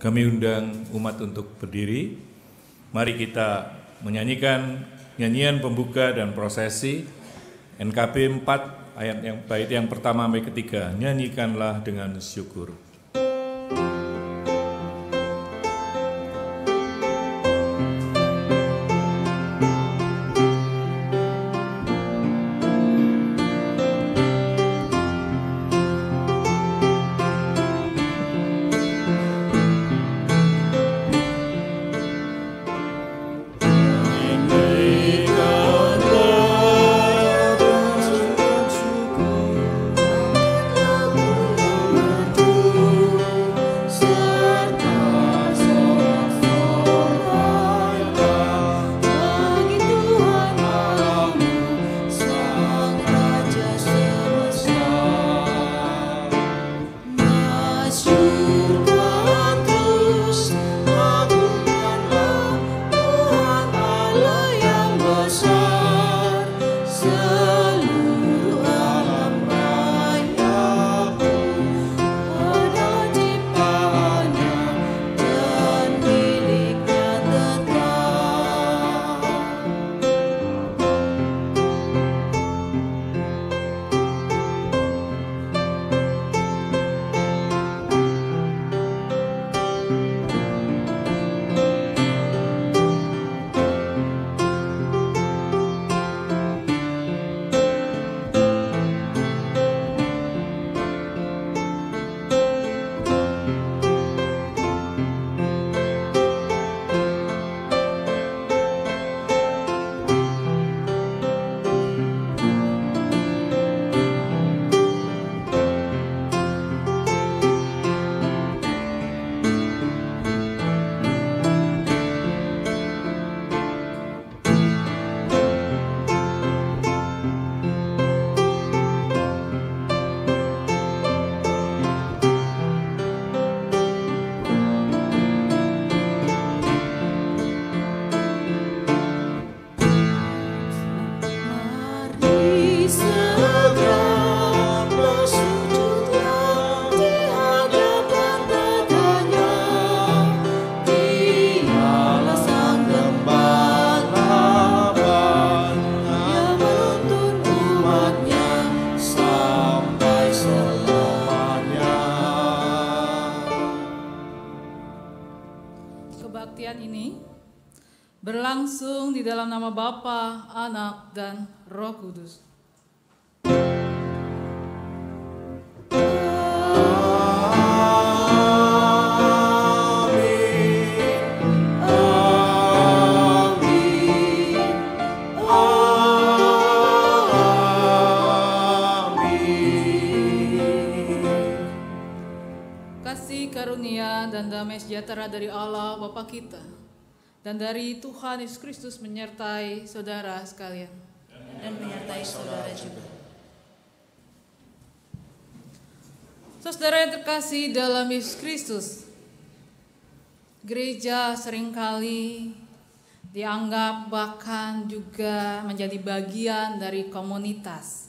Kami undang umat untuk berdiri. Mari kita menyanyikan nyanyian pembuka dan prosesi NKB 4 bait yang pertama sampai ketiga. Nyanyikanlah dengan syukur. Kebaktian ini berlangsung di dalam nama Bapa, Anak, dan Roh Kudus. Kasih karunia dan damai sejahtera dari Allah Bapa kita dan dari Tuhan Yesus Kristus menyertai saudara sekalian dan menyertai saudara juga. Saudara yang terkasih dalam Yesus Kristus, gereja seringkali dianggap bahkan juga menjadi bagian dari komunitas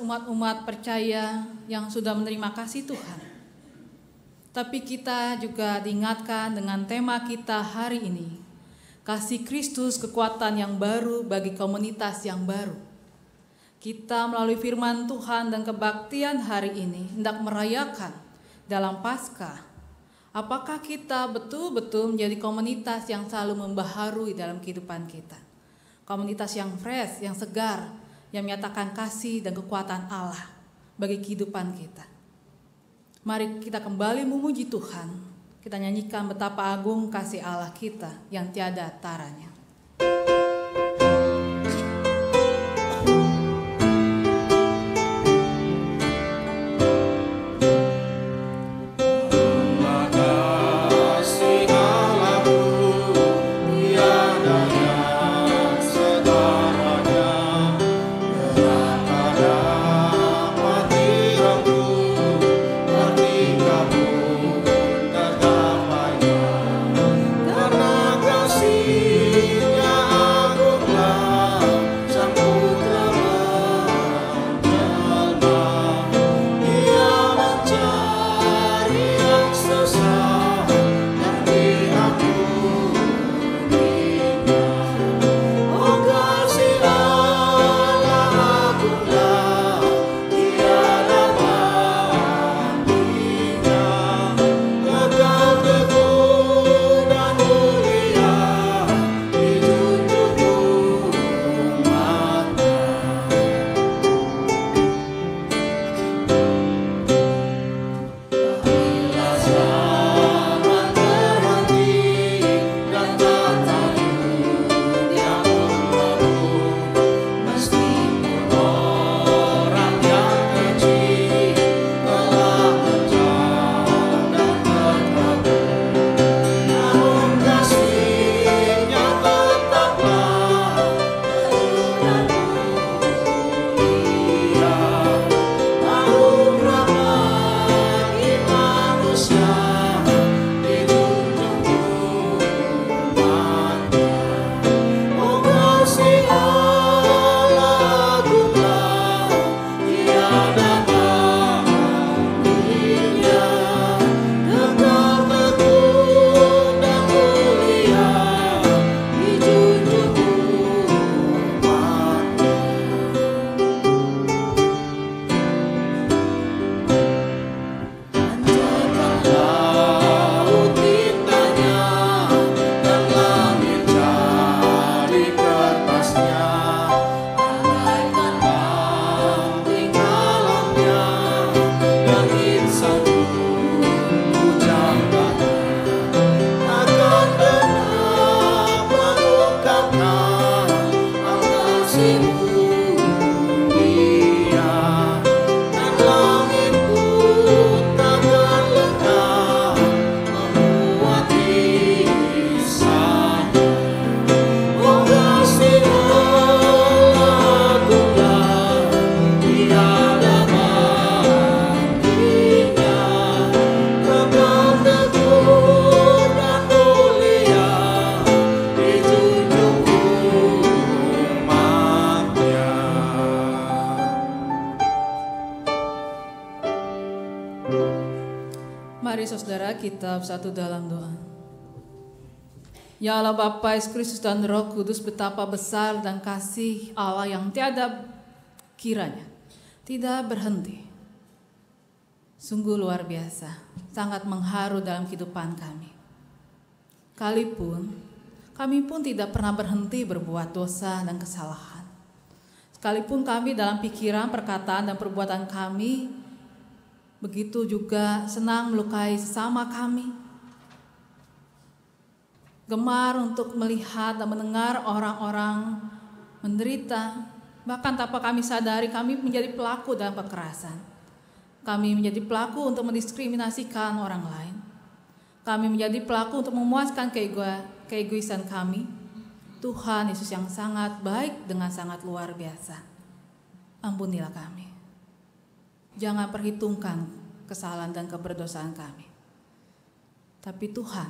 umat-umat percaya yang sudah menerima kasih Tuhan. Tapi kita juga diingatkan dengan tema kita hari ini, kasih Kristus kekuatan yang baru bagi komunitas yang baru. Kita melalui firman Tuhan dan kebaktian hari ini hendak merayakan dalam Paskah. Apakah kita betul-betul menjadi komunitas yang selalu membaharui dalam kehidupan kita? Komunitas yang fresh, yang segar, yang menyatakan kasih dan kekuatan Allah bagi kehidupan kita. Mari kita kembali memuji Tuhan. Kita nyanyikan betapa agung kasih Allah kita yang tiada taranya. Karena kasih Mari saudara kita bersatu dalam doa. Ya Allah Bapa, Yesus Kristus dan Roh Kudus, betapa besar dan kasih Allah yang tiada kiranya, tidak berhenti. Sungguh luar biasa, sangat mengharu dalam kehidupan kami. Kami pun tidak pernah berhenti berbuat dosa dan kesalahan. Sekalipun kami dalam pikiran, perkataan, dan perbuatan kami begitu juga senang melukai sesama kami, gemar untuk melihat dan mendengar orang-orang menderita, bahkan tanpa kami sadari kami menjadi pelaku dalam kekerasan. Kami menjadi pelaku untuk mendiskriminasikan orang lain. Kami menjadi pelaku untuk memuaskan keegoisan kami. Tuhan Yesus yang sangat baik dengan sangat luar biasa, ampunilah kami. Jangan perhitungkan kesalahan dan keberdosaan kami. Tapi Tuhan,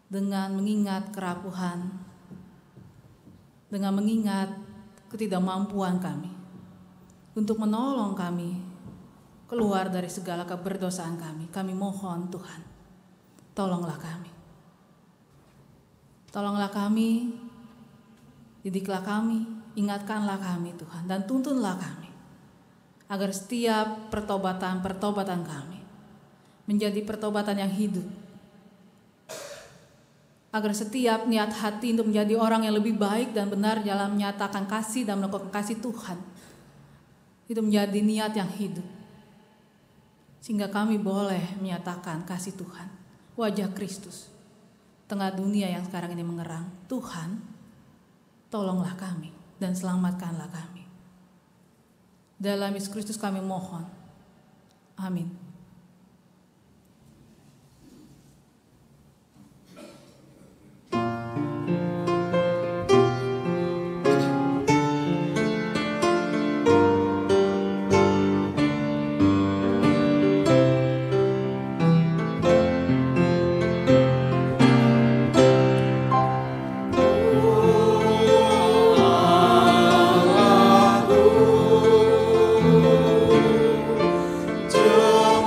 dengan mengingat kerapuhan, dengan mengingat ketidakmampuan kami untuk menolong kami keluar dari segala keberdosaan kami mohon Tuhan, tolonglah kami. Tolonglah kami, didiklah kami, ingatkanlah kami Tuhan, dan tuntunlah kami. Agar setiap pertobatan kami menjadi pertobatan yang hidup. Agar setiap niat hati untuk menjadi orang yang lebih baik dan benar dalam menyatakan kasih dan melakukan kasih Tuhan, itu menjadi niat yang hidup. Sehingga kami boleh menyatakan kasih Tuhan, wajah Kristus, tengah dunia yang sekarang ini mengerang. Tuhan, tolonglah kami dan selamatkanlah kami. Dalam Yesus Kristus kami mohon. Amin. Jemaat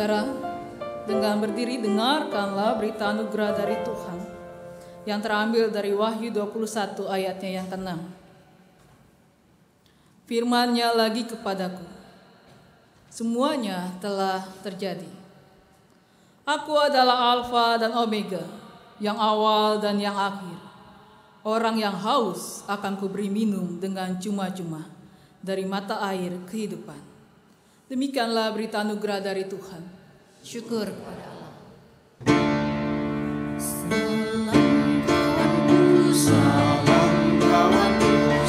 saudara, dengan berdiri dengarkanlah berita anugerah dari Tuhan yang terambil dari Wahyu 21 ayatnya yang ke-6. Firman-Nya lagi kepadaku, semuanya telah terjadi. Aku adalah Alfa dan Omega, yang awal dan yang akhir. Orang yang haus akan kuberi minum dengan cuma-cuma dari mata air kehidupan. Demikianlah berita anugerah dari Tuhan. Syukur kepada Allah. Salam kawanku,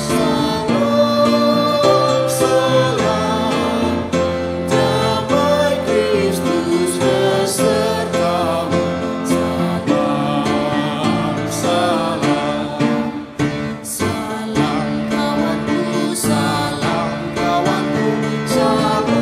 salam damai Kristus besertamu. Salam kawanku, salam kawanku, salam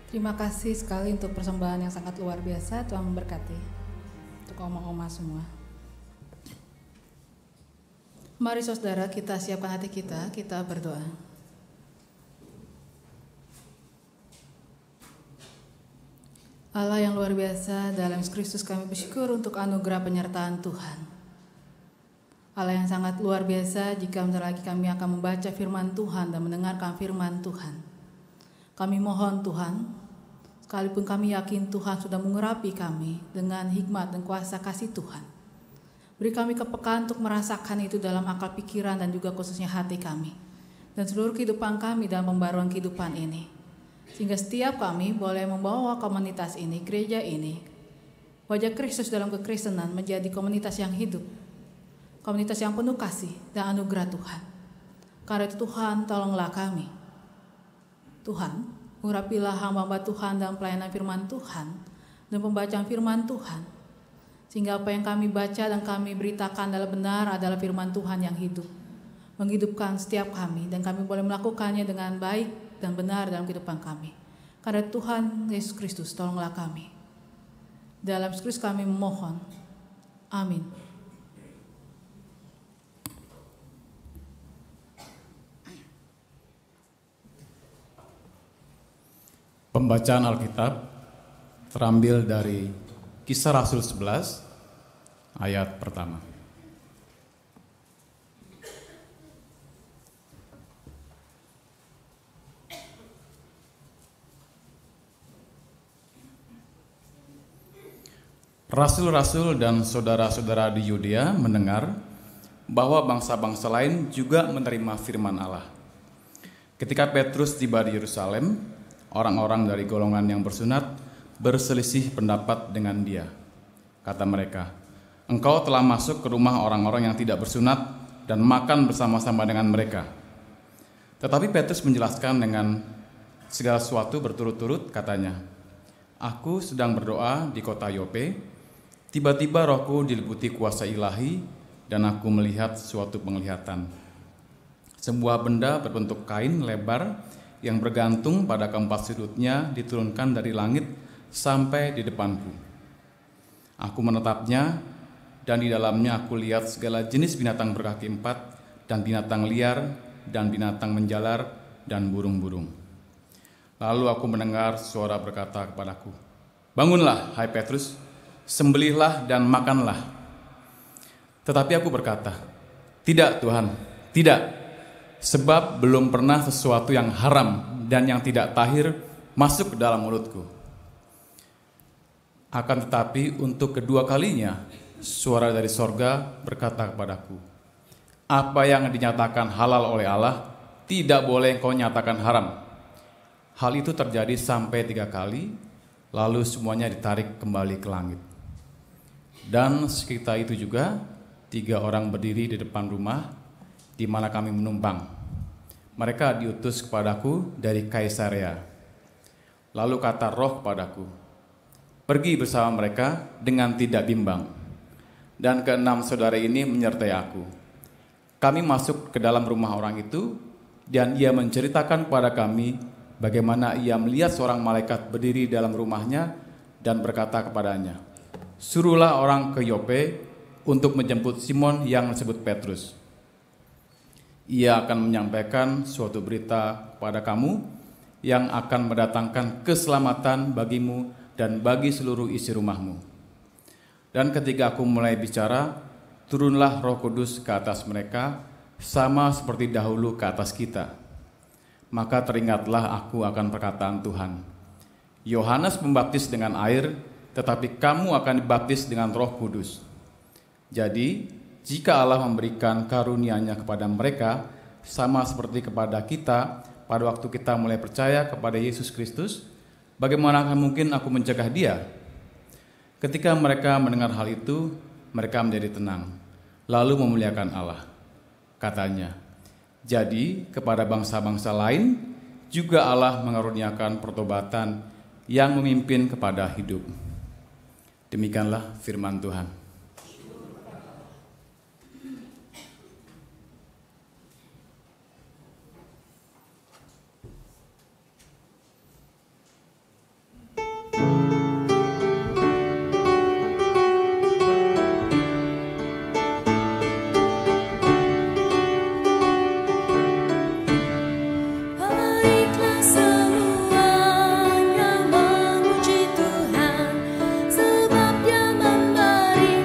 Terima kasih sekali untuk persembahan yang sangat luar biasa. Tuhan memberkati untuk oma-oma semua. Mari saudara, kita siapkan hati kita berdoa. Allah yang luar biasa, dalam Kristus kami bersyukur untuk anugerah penyertaan Tuhan. Allah yang sangat luar biasa, jika bentar lagi kami akan membaca firman Tuhan dan mendengarkan firman Tuhan. Kami mohon Tuhan, sekalipun kami yakin Tuhan sudah mengurapi kami dengan hikmat dan kuasa kasih Tuhan. Beri kami kepekaan untuk merasakan itu dalam akal pikiran dan juga khususnya hati kami. Dan seluruh kehidupan kami dalam pembaruan kehidupan ini. Sehingga setiap kami boleh membawa komunitas ini, gereja ini, wajah Kristus dalam kekristenan menjadi komunitas yang hidup. Komunitas yang penuh kasih dan anugerah Tuhan. Karena itu Tuhan, tolonglah kami. Tuhan, urapilah hamba-hamba Tuhan dalam pelayanan firman Tuhan dan pembacaan firman Tuhan. Sehingga apa yang kami baca dan kami beritakan adalah benar, adalah firman Tuhan yang hidup. Menghidupkan setiap kami dan kami boleh melakukannya dengan baik dan benar dalam kehidupan kami. Karena Tuhan Yesus Kristus, tolonglah kami. Dalam Kristus kami memohon. Amin. Pembacaan Alkitab terambil dari Kisah Rasul 11 ayat pertama. Rasul-rasul dan saudara-saudara di Yudea mendengar bahwa bangsa-bangsa lain juga menerima firman Allah. Ketika Petrus tiba di Yerusalem, orang-orang dari golongan yang bersunat berselisih pendapat dengan dia. Kata mereka, "Engkau telah masuk ke rumah orang-orang yang tidak bersunat dan makan bersama-sama dengan mereka." Tetapi Petrus menjelaskan dengan segala sesuatu berturut-turut, katanya, "Aku sedang berdoa di kota Yope, tiba-tiba rohku diliputi kuasa ilahi dan aku melihat suatu penglihatan. Sebuah benda berbentuk kain lebar yang bergantung pada keempat sudutnya diturunkan dari langit sampai di depanku. Aku menatapnya dan di dalamnya aku lihat segala jenis binatang berkaki empat dan binatang liar dan binatang menjalar dan burung-burung. Lalu aku mendengar suara berkata kepadaku, 'Bangunlah, hai Petrus, sembelihlah dan makanlah.' Tetapi aku berkata, 'Tidak Tuhan, tidak, sebab belum pernah sesuatu yang haram dan yang tidak tahir masuk ke dalam mulutku.' Akan tetapi untuk kedua kalinya suara dari sorga berkata kepadaku, 'Apa yang dinyatakan halal oleh Allah tidak boleh kau nyatakan haram.' Hal itu terjadi sampai 3 kali, lalu semuanya ditarik kembali ke langit. Dan sekitar itu juga 3 orang berdiri di depan rumah di mana kami menumpang. Mereka diutus kepadaku dari Kaisarea. Lalu kata Roh kepadaku, 'Pergi bersama mereka dengan tidak bimbang.' Dan 6 saudara ini menyertai aku. Kami masuk ke dalam rumah orang itu, dan ia menceritakan kepada kami bagaimana ia melihat seorang malaikat berdiri dalam rumahnya dan berkata kepadanya, 'Suruhlah orang ke Yope untuk menjemput Simon yang disebut Petrus. Ia akan menyampaikan suatu berita kepada kamu yang akan mendatangkan keselamatan bagimu dan bagi seluruh isi rumahmu.' Dan ketika aku mulai bicara, turunlah Roh Kudus ke atas mereka, sama seperti dahulu ke atas kita. Maka teringatlah aku akan perkataan Tuhan. Yohanes membaptis dengan air, tetapi kamu akan dibaptis dengan Roh Kudus. Jadi, jika Allah memberikan karunia-Nya kepada mereka, sama seperti kepada kita pada waktu kita mulai percaya kepada Yesus Kristus, bagaimana mungkin aku mencegah dia?" Ketika mereka mendengar hal itu, mereka menjadi tenang, lalu memuliakan Allah. Katanya, "Jadi kepada bangsa-bangsa lain juga Allah mengaruniakan pertobatan yang memimpin kepada hidup." Demikianlah firman Tuhan. Baiklah semuanya memuji Tuhan, sebab Dia memberi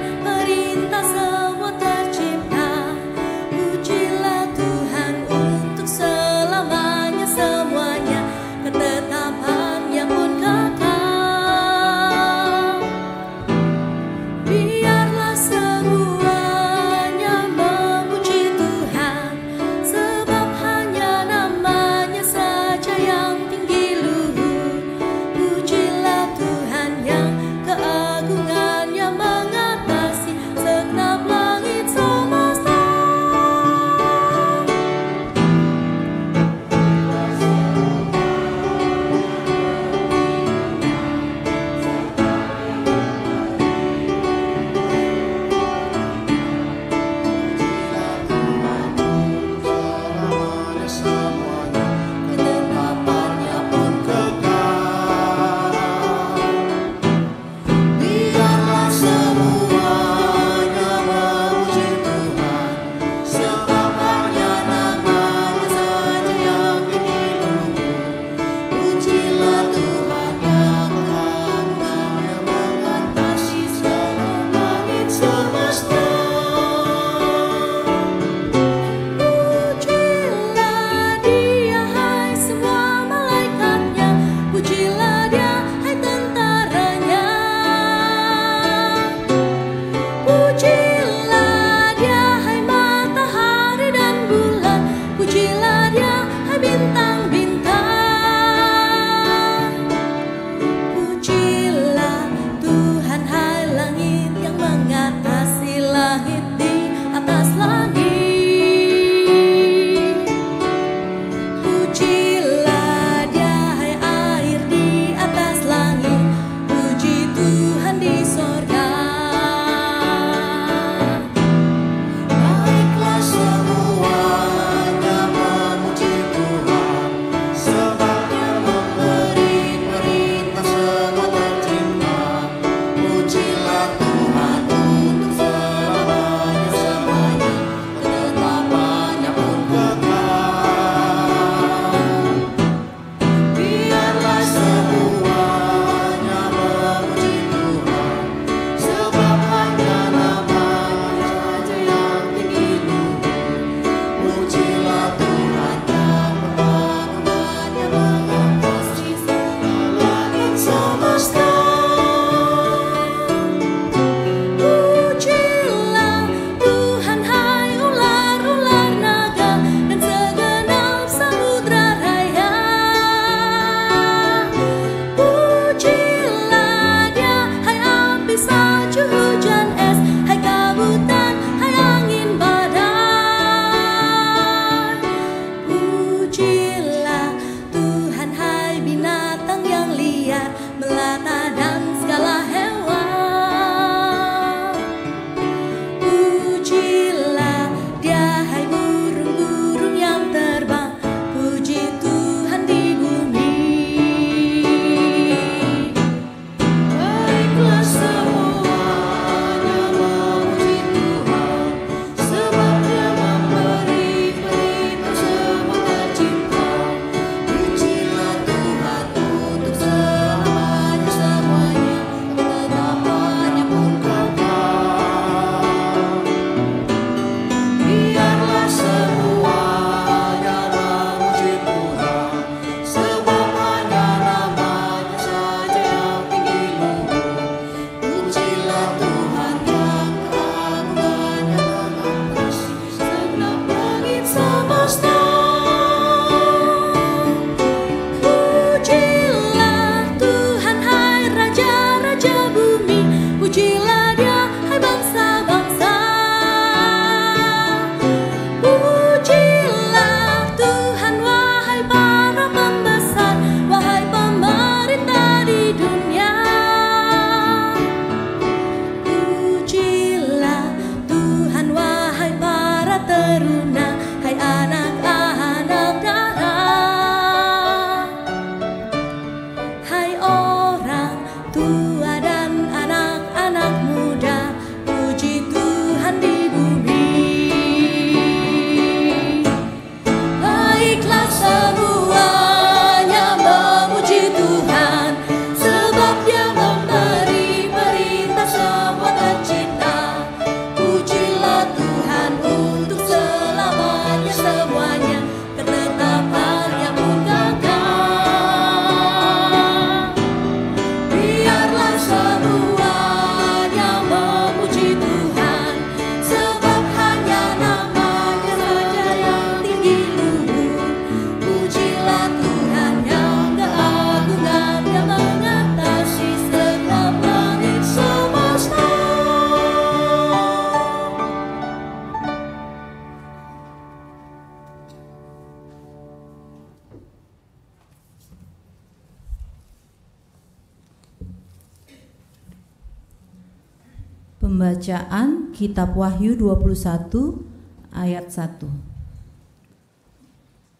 Pembacaan Kitab Wahyu 21 ayat 1.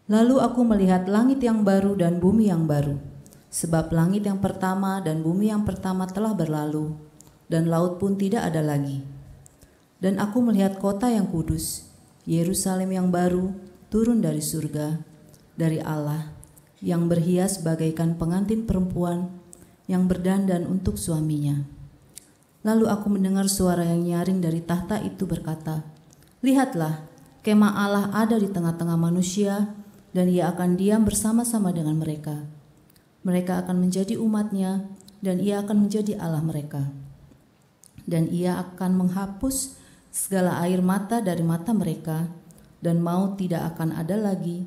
Lalu aku melihat langit yang baru dan bumi yang baru, sebab langit yang pertama dan bumi yang pertama telah berlalu, dan laut pun tidak ada lagi. Dan aku melihat kota yang kudus, Yerusalem yang baru, turun dari surga, dari Allah, yang berhias bagaikan pengantin perempuan yang berdandan untuk suaminya. Lalu aku mendengar suara yang nyaring dari tahta itu berkata, "Lihatlah, kemah Allah ada di tengah-tengah manusia, dan ia akan diam bersama-sama dengan mereka. Mereka akan menjadi umat-Nya, dan ia akan menjadi Allah mereka. Dan ia akan menghapus segala air mata dari mata mereka, dan maut tidak akan ada lagi,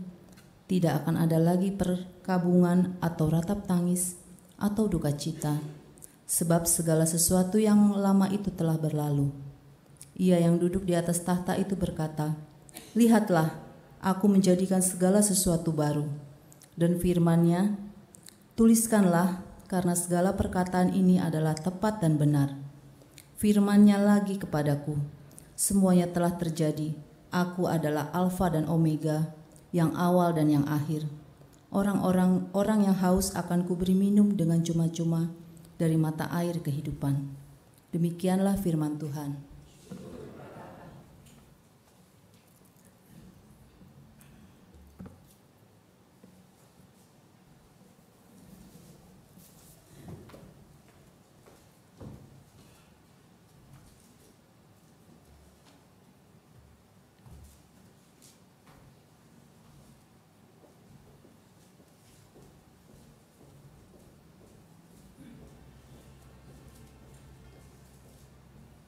tidak akan ada lagi perkabungan atau ratap tangis atau duka cita. Sebab segala sesuatu yang lama itu telah berlalu." Ia yang duduk di atas tahta itu berkata, "Lihatlah, aku menjadikan segala sesuatu baru." Dan firman-Nya, "Tuliskanlah, karena segala perkataan ini adalah tepat dan benar." Firman-Nya lagi kepadaku, "Semuanya telah terjadi. Aku adalah Alfa dan Omega, yang awal dan yang akhir. Orang yang haus akan kuberi minum dengan cuma-cuma dari mata air kehidupan." Demikianlah firman Tuhan.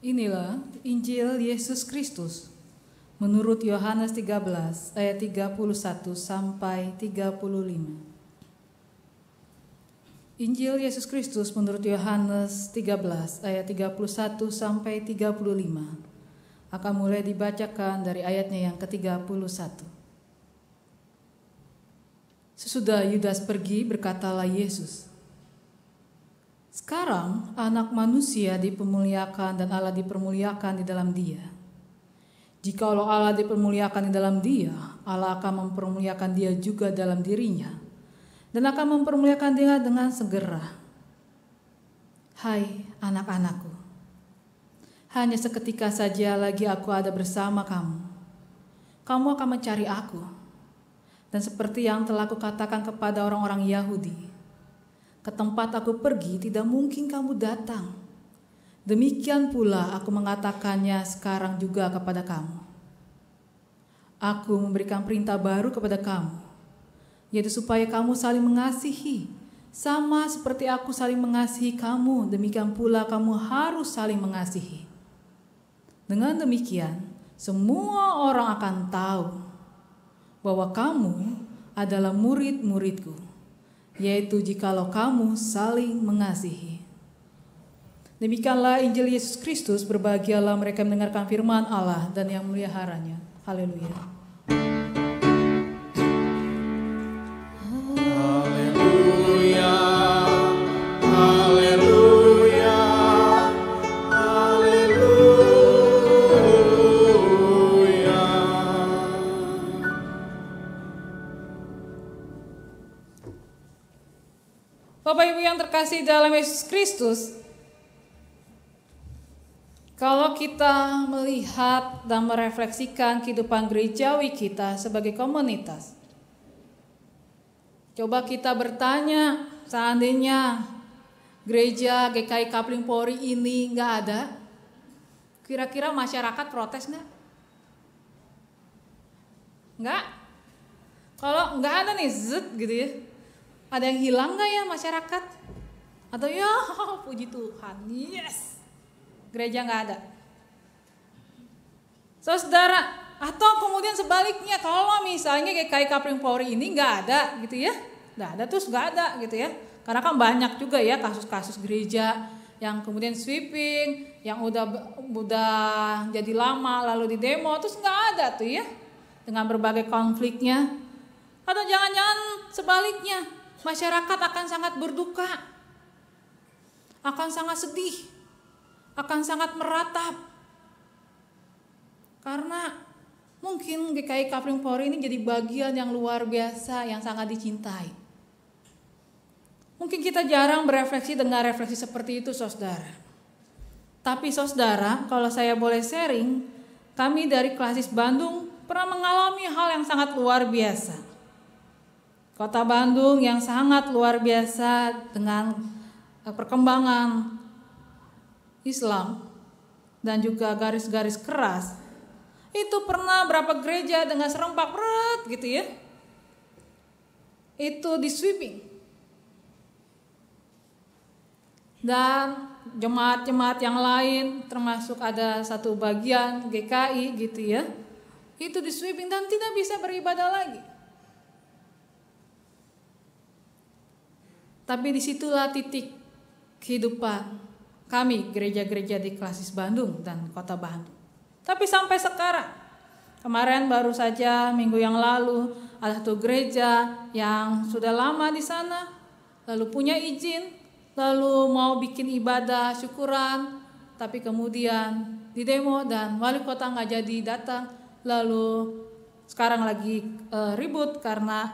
Inilah Injil Yesus Kristus menurut Yohanes 13 ayat 31 sampai 35. Injil Yesus Kristus menurut Yohanes 13 ayat 31 sampai 35 akan mulai dibacakan dari ayatnya yang ke-31. Sesudah Yudas pergi, berkatalah Yesus, "Sekarang anak manusia dipermuliakan dan Allah dipermuliakan di dalam dia. Jikalau Allah dipermuliakan di dalam dia, Allah akan mempermuliakan dia juga dalam dirinya dan akan mempermuliakan dia dengan segera. Hai anak-anakku, hanya seketika saja lagi aku ada bersama kamu. Kamu akan mencari aku. Dan seperti yang telah aku katakan kepada orang-orang Yahudi, ke tempat aku pergi tidak mungkin kamu datang. Demikian pula aku mengatakannya sekarang juga kepada kamu. Aku memberikan perintah baru kepada kamu, yaitu supaya kamu saling mengasihi. Sama seperti aku saling mengasihi kamu, demikian pula kamu harus saling mengasihi. Dengan demikian, semua orang akan tahu bahwa kamu adalah murid-muridku, yaitu jikalau kamu saling mengasihi." Demikianlah Injil Yesus Kristus. Berbahagialah mereka mendengarkan firman Allah dan yang meliharanya. Haleluya. Haleluya, haleluya, haleluya. Bapak Ibu yang terkasih dalam Yesus Kristus, kalau kita melihat dan merefleksikan kehidupan gerejawi kita sebagai komunitas, coba kita bertanya, seandainya gereja GKI Kapling Polri ini nggak ada, kira-kira masyarakat protes nggak? Nggak? Kalau nggak ada nih, gitu ya, ada yang hilang nggak ya masyarakat? Atau ya puji Tuhan, yes, gereja nggak ada. Saudara, atau kemudian sebaliknya, kalau misalnya GKI Kapling Polri ini nggak ada gitu ya, nggak ada terus nggak ada gitu ya, karena kan banyak juga ya kasus-kasus gereja yang kemudian sweeping, yang udah jadi lama lalu di demo terus nggak ada tuh ya, dengan berbagai konfliknya. Atau jangan-jangan sebaliknya, masyarakat akan sangat berduka, akan sangat sedih, akan sangat meratap. Karena mungkin GKI Kapling Polri ini jadi bagian yang luar biasa yang sangat dicintai. Mungkin kita jarang berefleksi dengan refleksi seperti itu, saudara. Tapi saudara, kalau saya boleh sharing, kami dari Klasis Bandung pernah mengalami hal yang sangat luar biasa. Kota Bandung yang sangat luar biasa dengan perkembangan Islam dan juga garis-garis keras. Itu pernah berapa gereja dengan serempak berat gitu ya. Itu di sweeping. Dan jemaat-jemaat yang lain termasuk ada satu bagian GKI gitu ya, itu di sweeping dan tidak bisa beribadah lagi. Tapi disitulah titik kehidupan kami gereja-gereja di Klasis Bandung dan Kota Bandung. Tapi sampai sekarang, kemarin baru saja minggu yang lalu ada satu gereja yang sudah lama di sana, lalu punya izin, lalu mau bikin ibadah syukuran, tapi kemudian di demo dan wali kota nggak jadi datang. Lalu sekarang lagi ribut karena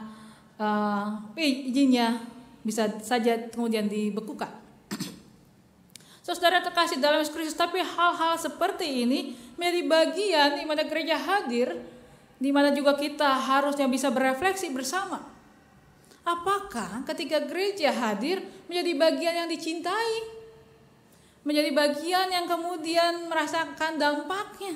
izinnya bisa saja kemudian dibekukan. Saudara terkasih dalam Yesus Kristus, tapi hal-hal seperti ini menjadi bagian di mana gereja hadir, di mana juga kita harusnya bisa berefleksi bersama. Apakah ketika gereja hadir menjadi bagian yang dicintai? Menjadi bagian yang kemudian merasakan dampaknya.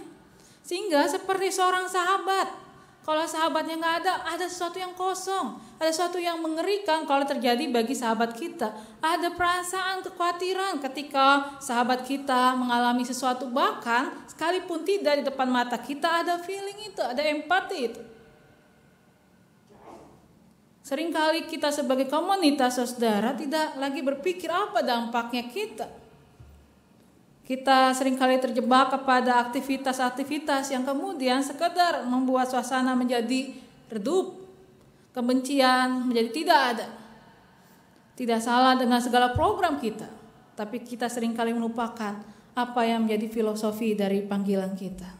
Sehingga seperti seorang sahabat, kalau sahabatnya nggak ada sesuatu yang kosong. Ada sesuatu yang mengerikan kalau terjadi bagi sahabat kita. Ada perasaan kekhawatiran ketika sahabat kita mengalami sesuatu, bahkan sekalipun tidak di depan mata kita, ada feeling itu, ada empati itu. Seringkali kita sebagai komunitas saudara tidak lagi berpikir apa dampaknya kita. Kita seringkali terjebak kepada aktivitas-aktivitas yang kemudian sekedar membuat suasana menjadi redup. Kebencian menjadi tidak ada. Tidak salah dengan segala program kita. Tapi kita seringkali melupakan apa yang menjadi filosofi dari panggilan kita.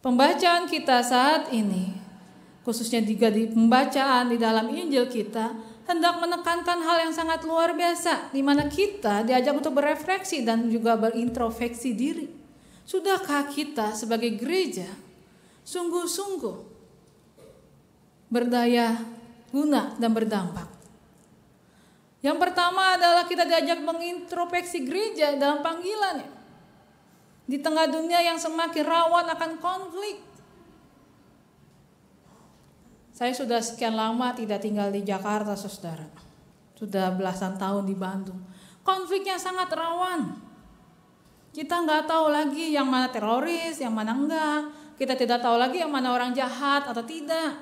Pembacaan kita saat ini, khususnya juga di pembacaan di dalam Injil kita, hendak menekankan hal yang sangat luar biasa, di mana kita diajak untuk berefleksi dan juga berintrospeksi diri. Sudahkah kita sebagai gereja sungguh-sungguh berdaya guna dan berdampak? Yang pertama adalah kita diajak mengintrospeksi gereja dalam panggilannya. Di tengah dunia yang semakin rawan akan konflik. Saya sudah sekian lama tidak tinggal di Jakarta, saudara. Sudah belasan tahun di Bandung. Konfliknya sangat rawan. Kita nggak tahu lagi yang mana teroris, yang mana enggak. Kita tidak tahu lagi yang mana orang jahat atau tidak.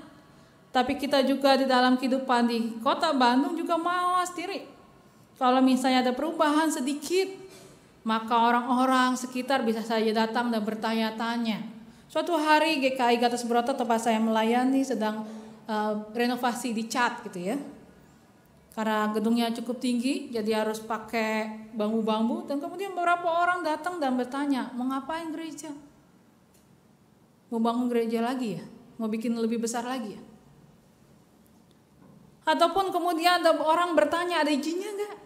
Tapi kita juga di dalam kehidupan di Kota Bandung juga mawas diri. Kalau misalnya ada perubahan sedikit, maka orang-orang sekitar bisa saja datang dan bertanya-tanya. Suatu hari GKI Gatot Subroto tempat saya melayani sedang renovasi di cat gitu ya. Karena gedungnya cukup tinggi, jadi harus pakai bambu-bambu. Dan kemudian beberapa orang datang dan bertanya, mau ngapain gereja? Mau bangun gereja lagi ya? Mau bikin lebih besar lagi ya? Ataupun kemudian ada orang bertanya, ada izinnya enggak?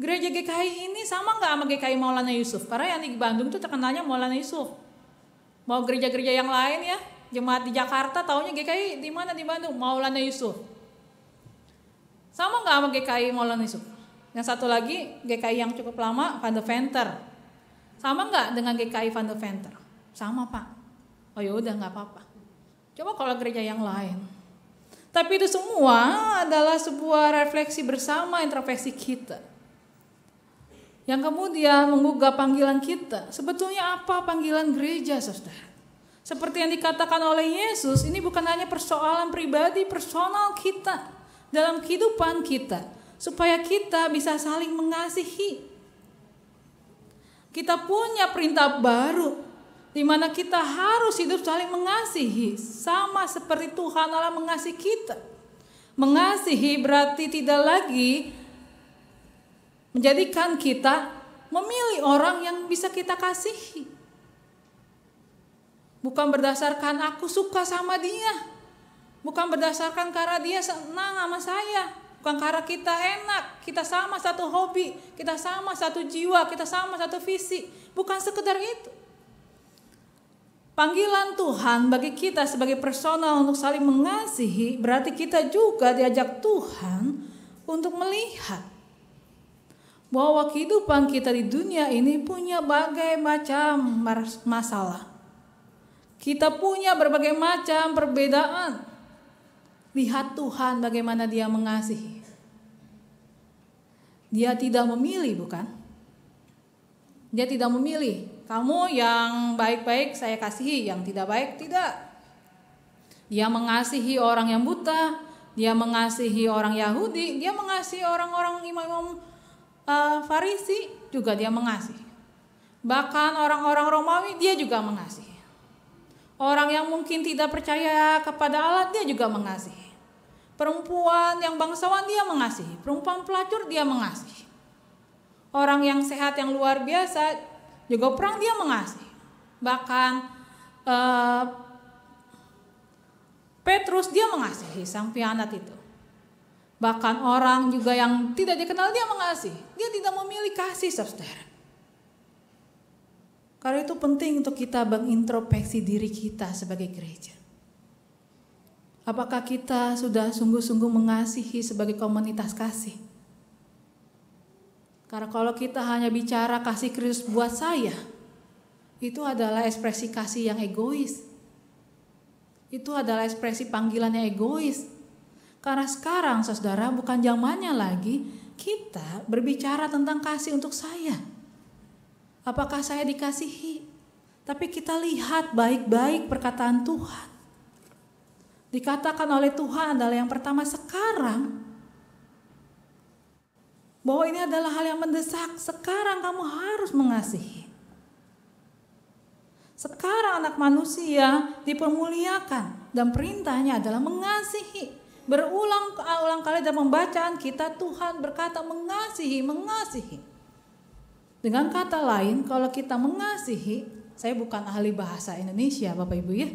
Gereja GKI ini sama enggak sama GKI Maulana Yusuf? Karena yang di Bandung itu terkenalnya Maulana Yusuf. Mau gereja-gereja yang lain ya, jemaat di Jakarta taunya GKI di mana di Bandung? Maulana Yusuf. Sama enggak sama GKI Maulana Yusuf? Yang satu lagi GKI yang cukup lama, Van de Venter. Sama enggak dengan GKI Van de Venter? Sama, Pak. Oh ya udah enggak apa-apa. Coba kalau gereja yang lain. Tapi itu semua adalah sebuah refleksi bersama, introspeksi kita. Yang kemudian menggugah panggilan kita. Sebetulnya apa panggilan gereja, saudara? Seperti yang dikatakan oleh Yesus, ini bukan hanya persoalan pribadi, personal kita. Dalam kehidupan kita. Supaya kita bisa saling mengasihi. Kita punya perintah baru. Di mana kita harus hidup saling mengasihi. Sama seperti Tuhan Allah mengasihi kita. Mengasihi berarti tidak lagi menjadikan kita memilih orang yang bisa kita kasihi. Bukan berdasarkan aku suka sama dia. Bukan berdasarkan karena dia senang sama saya. Bukan karena kita enak, kita sama satu hobi, kita sama satu jiwa, kita sama satu visi. Bukan sekedar itu. Panggilan Tuhan bagi kita sebagai personal untuk saling mengasihi, berarti kita juga diajak Tuhan untuk melihat bahwa kehidupan kita di dunia ini punya berbagai macam masalah. Kita punya berbagai macam perbedaan. Lihat Tuhan bagaimana Dia mengasihi. Dia tidak memilih, bukan? Dia tidak memilih. Kamu yang baik-baik saya kasihi, yang tidak baik tidak. Dia mengasihi orang yang buta, Dia mengasihi orang Yahudi, Dia mengasihi orang-orang imam-imam Farisi, juga Dia mengasihi. Bahkan orang-orang Romawi Dia juga mengasihi. Orang yang mungkin tidak percaya kepada Allah Dia juga mengasihi. Perempuan yang bangsawan Dia mengasihi. Perempuan pelacur Dia mengasihi. Orang yang sehat yang luar biasa juga perang Dia mengasihi. Bahkan Petrus Dia mengasihi sang pianat itu. Bahkan orang juga yang tidak dikenal Dia mengasihi. Dia tidak memilih kasih, saudara. Karena itu penting untuk kita mengintrospeksi diri kita sebagai gereja. Apakah kita sudah sungguh-sungguh mengasihi sebagai komunitas kasih? Karena kalau kita hanya bicara kasih Kristus buat saya, itu adalah ekspresi kasih yang egois. Itu adalah ekspresi panggilan yang egois. Karena sekarang, saudara, bukan zamannya lagi kita berbicara tentang kasih untuk saya. Apakah saya dikasihi? Tapi kita lihat baik-baik perkataan Tuhan. Dikatakan oleh Tuhan adalah yang pertama sekarang. Bahwa ini adalah hal yang mendesak. Sekarang kamu harus mengasihi. Sekarang anak manusia dipermuliakan. Dan perintahnya adalah mengasihi. Berulang kali dalam pembacaan kita Tuhan berkata mengasihi, mengasihi. Dengan kata lain, kalau kita mengasihi, saya bukan ahli bahasa Indonesia, Bapak Ibu ya.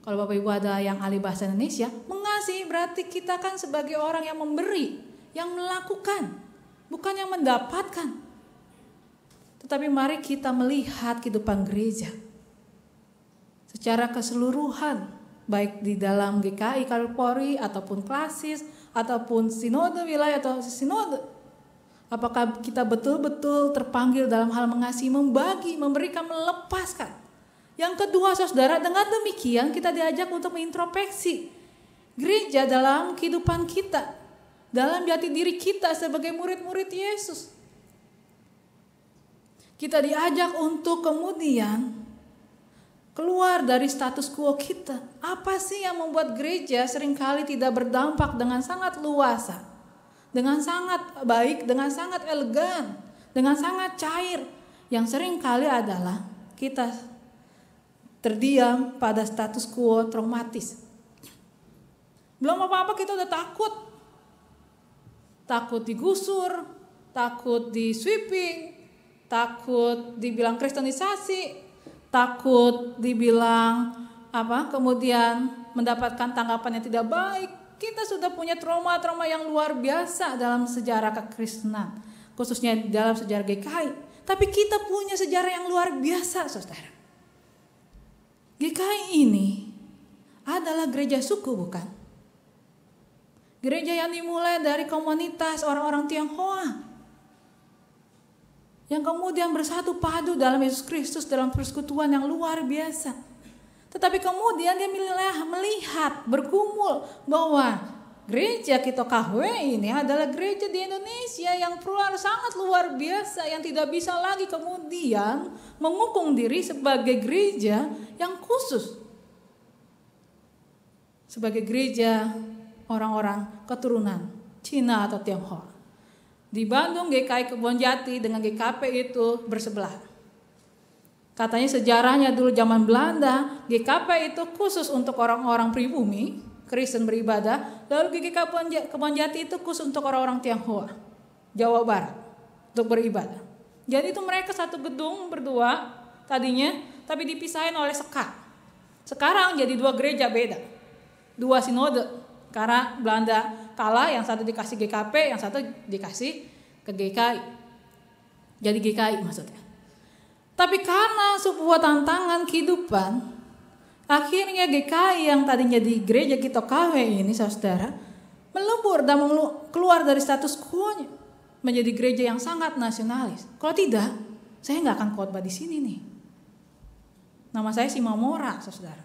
Kalau Bapak Ibu ada yang ahli bahasa Indonesia, mengasihi berarti kita kan sebagai orang yang memberi, yang melakukan, bukan yang mendapatkan. Tetapi mari kita melihat kehidupan gereja secara keseluruhan, baik di dalam GKI, Kalpori, ataupun klasis, ataupun sinode wilayah atau sinode. Apakah kita betul-betul terpanggil dalam hal mengasihi, membagi, memberikan, melepaskan. Yang kedua, saudara, dengan demikian kita diajak untuk mengintrospeksi gereja dalam kehidupan kita, dalam jati diri kita sebagai murid-murid Yesus. Kita diajak untuk kemudian keluar dari status quo kita. Apa sih yang membuat gereja seringkali tidak berdampak dengan sangat luasa? Dengan sangat baik, dengan sangat elegan, dengan sangat cair. Yang sering kali adalah kita terdiam pada status quo traumatis. Belum apa-apa kita udah takut. Takut digusur, takut di sweeping, takut dibilang kristenisasi, takut dibilang kemudian mendapatkan tanggapan yang tidak baik. Kita sudah punya trauma-trauma yang luar biasa dalam sejarah kekristenan, khususnya dalam sejarah GKI. Tapi kita punya sejarah yang luar biasa, saudara. GKI ini adalah gereja suku, bukan? Gereja yang dimulai dari komunitas orang-orang Tionghoa, yang kemudian bersatu padu dalam Yesus Kristus dalam persekutuan yang luar biasa. Tetapi kemudian dia melihat, bergumul bahwa gereja kita KW ini adalah gereja di Indonesia yang sangat luar biasa, yang tidak bisa lagi kemudian mengukung diri sebagai gereja yang khusus. Sebagai gereja orang-orang keturunan Cina atau Tionghoa. Di Bandung GKI Kebonjati dengan GKP itu bersebelah. Katanya sejarahnya dulu zaman Belanda, GKP itu khusus untuk orang-orang pribumi, Kristen beribadah. Lalu GKI Kebonjati itu khusus untuk orang-orang Tionghoa, Jawa Barat, untuk beribadah. Jadi itu mereka satu gedung berdua tadinya, tapi dipisahin oleh sekat. Sekarang jadi 2 gereja beda, 2 sinode. Karena Belanda kalah, yang satu dikasih GKP, yang satu dikasih ke GKI. Jadi GKI maksudnya. Tapi karena sebuah tantangan kehidupan, akhirnya GKI yang tadinya di gereja Kito KW ini, saudara, melebur dan keluar dari status quo-nya menjadi gereja yang sangat nasionalis. Kalau tidak, saya nggak akan khotbah di sini nih. Nama saya Simamora, saudara.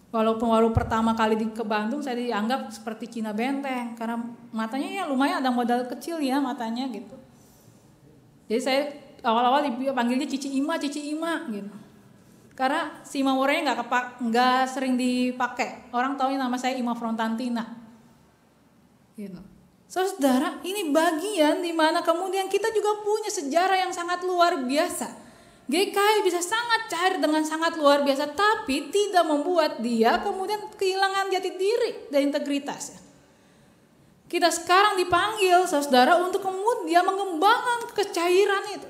Walaupun pertama kali ke Bandung saya dianggap seperti Cina Benteng karena matanya ya lumayan ada modal kecil ya matanya gitu. Jadi saya awal-awal dipanggilnya Cici Ima gitu. Karena Simamoranya nggak sering dipakai. Orang taunya nama saya Ima Frontantina. Gitu. Saudara, ini bagian di mana kemudian kita juga punya sejarah yang sangat luar biasa. GKI bisa sangat cair dengan sangat luar biasa, tapi tidak membuat dia kemudian kehilangan jati diri dan integritasnya. Kita sekarang dipanggil, saudara, untuk kemudian mengembangkan kecairan itu.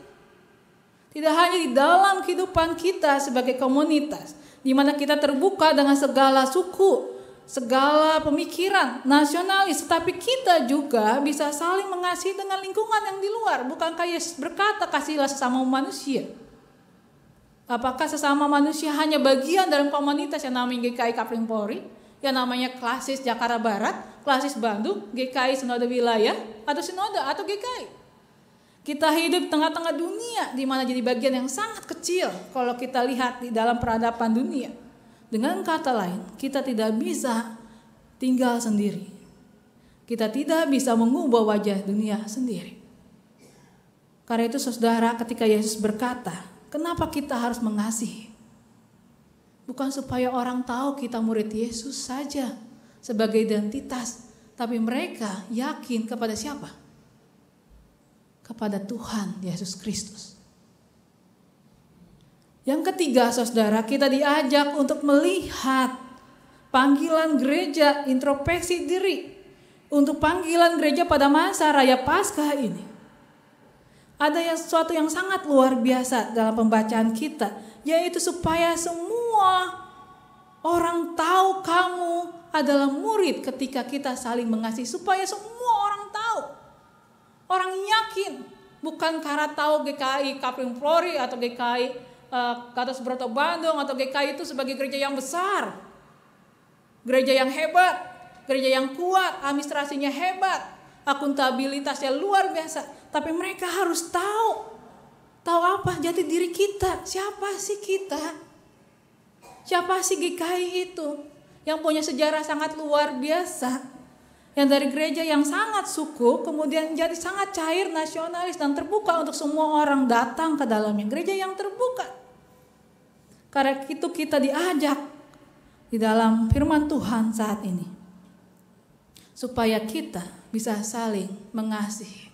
Tidak hanya di dalam kehidupan kita sebagai komunitas, di mana kita terbuka dengan segala suku, segala pemikiran nasionalis, tetapi kita juga bisa saling mengasihi dengan lingkungan yang di luar. Bukankah Yesus berkata, kasihlah sesama manusia? Apakah sesama manusia hanya bagian dalam komunitas yang namanya GKI Kapling Polri, yang namanya Klasis Jakarta Barat, Klasis Bandung, GKI Sinode Wilayah, atau Sinode atau GKI? Kita hidup di tengah-tengah dunia di mana jadi bagian yang sangat kecil kalau kita lihat di dalam peradaban dunia. Dengan kata lain, kita tidak bisa tinggal sendiri. Kita tidak bisa mengubah wajah dunia sendiri. Karena itu saudara, ketika Yesus berkata, kenapa kita harus mengasihi? Bukan supaya orang tahu kita murid Yesus saja sebagai identitas, tapi mereka yakin kepada siapa? Kepada Tuhan Yesus Kristus. Yang ketiga, saudara, kita diajak untuk melihat panggilan gereja introspeksi diri untuk panggilan gereja pada masa Raya Paskah ini. Ada sesuatu yang sangat luar biasa dalam pembacaan kita, yaitu supaya semua orang tahu kamu adalah murid ketika kita saling mengasihi. Supaya semua orang tahu, orang yakin, bukan karena tahu GKI Kapling Polri atau GKI Gatot Subroto Bandung atau GKI itu sebagai gereja yang besar, gereja yang hebat, gereja yang kuat, administrasinya hebat, akuntabilitasnya luar biasa. Tapi mereka harus tahu apa jati diri kita. Siapa sih kita? Siapa sih GKI itu? Yang punya sejarah sangat luar biasa. Yang dari gereja yang sangat suku kemudian jadi sangat cair, nasionalis dan terbuka untuk semua orang datang ke dalamnya. Gereja yang terbuka. Karena itu kita diajak di dalam firman Tuhan saat ini. Supaya kita bisa saling mengasihi.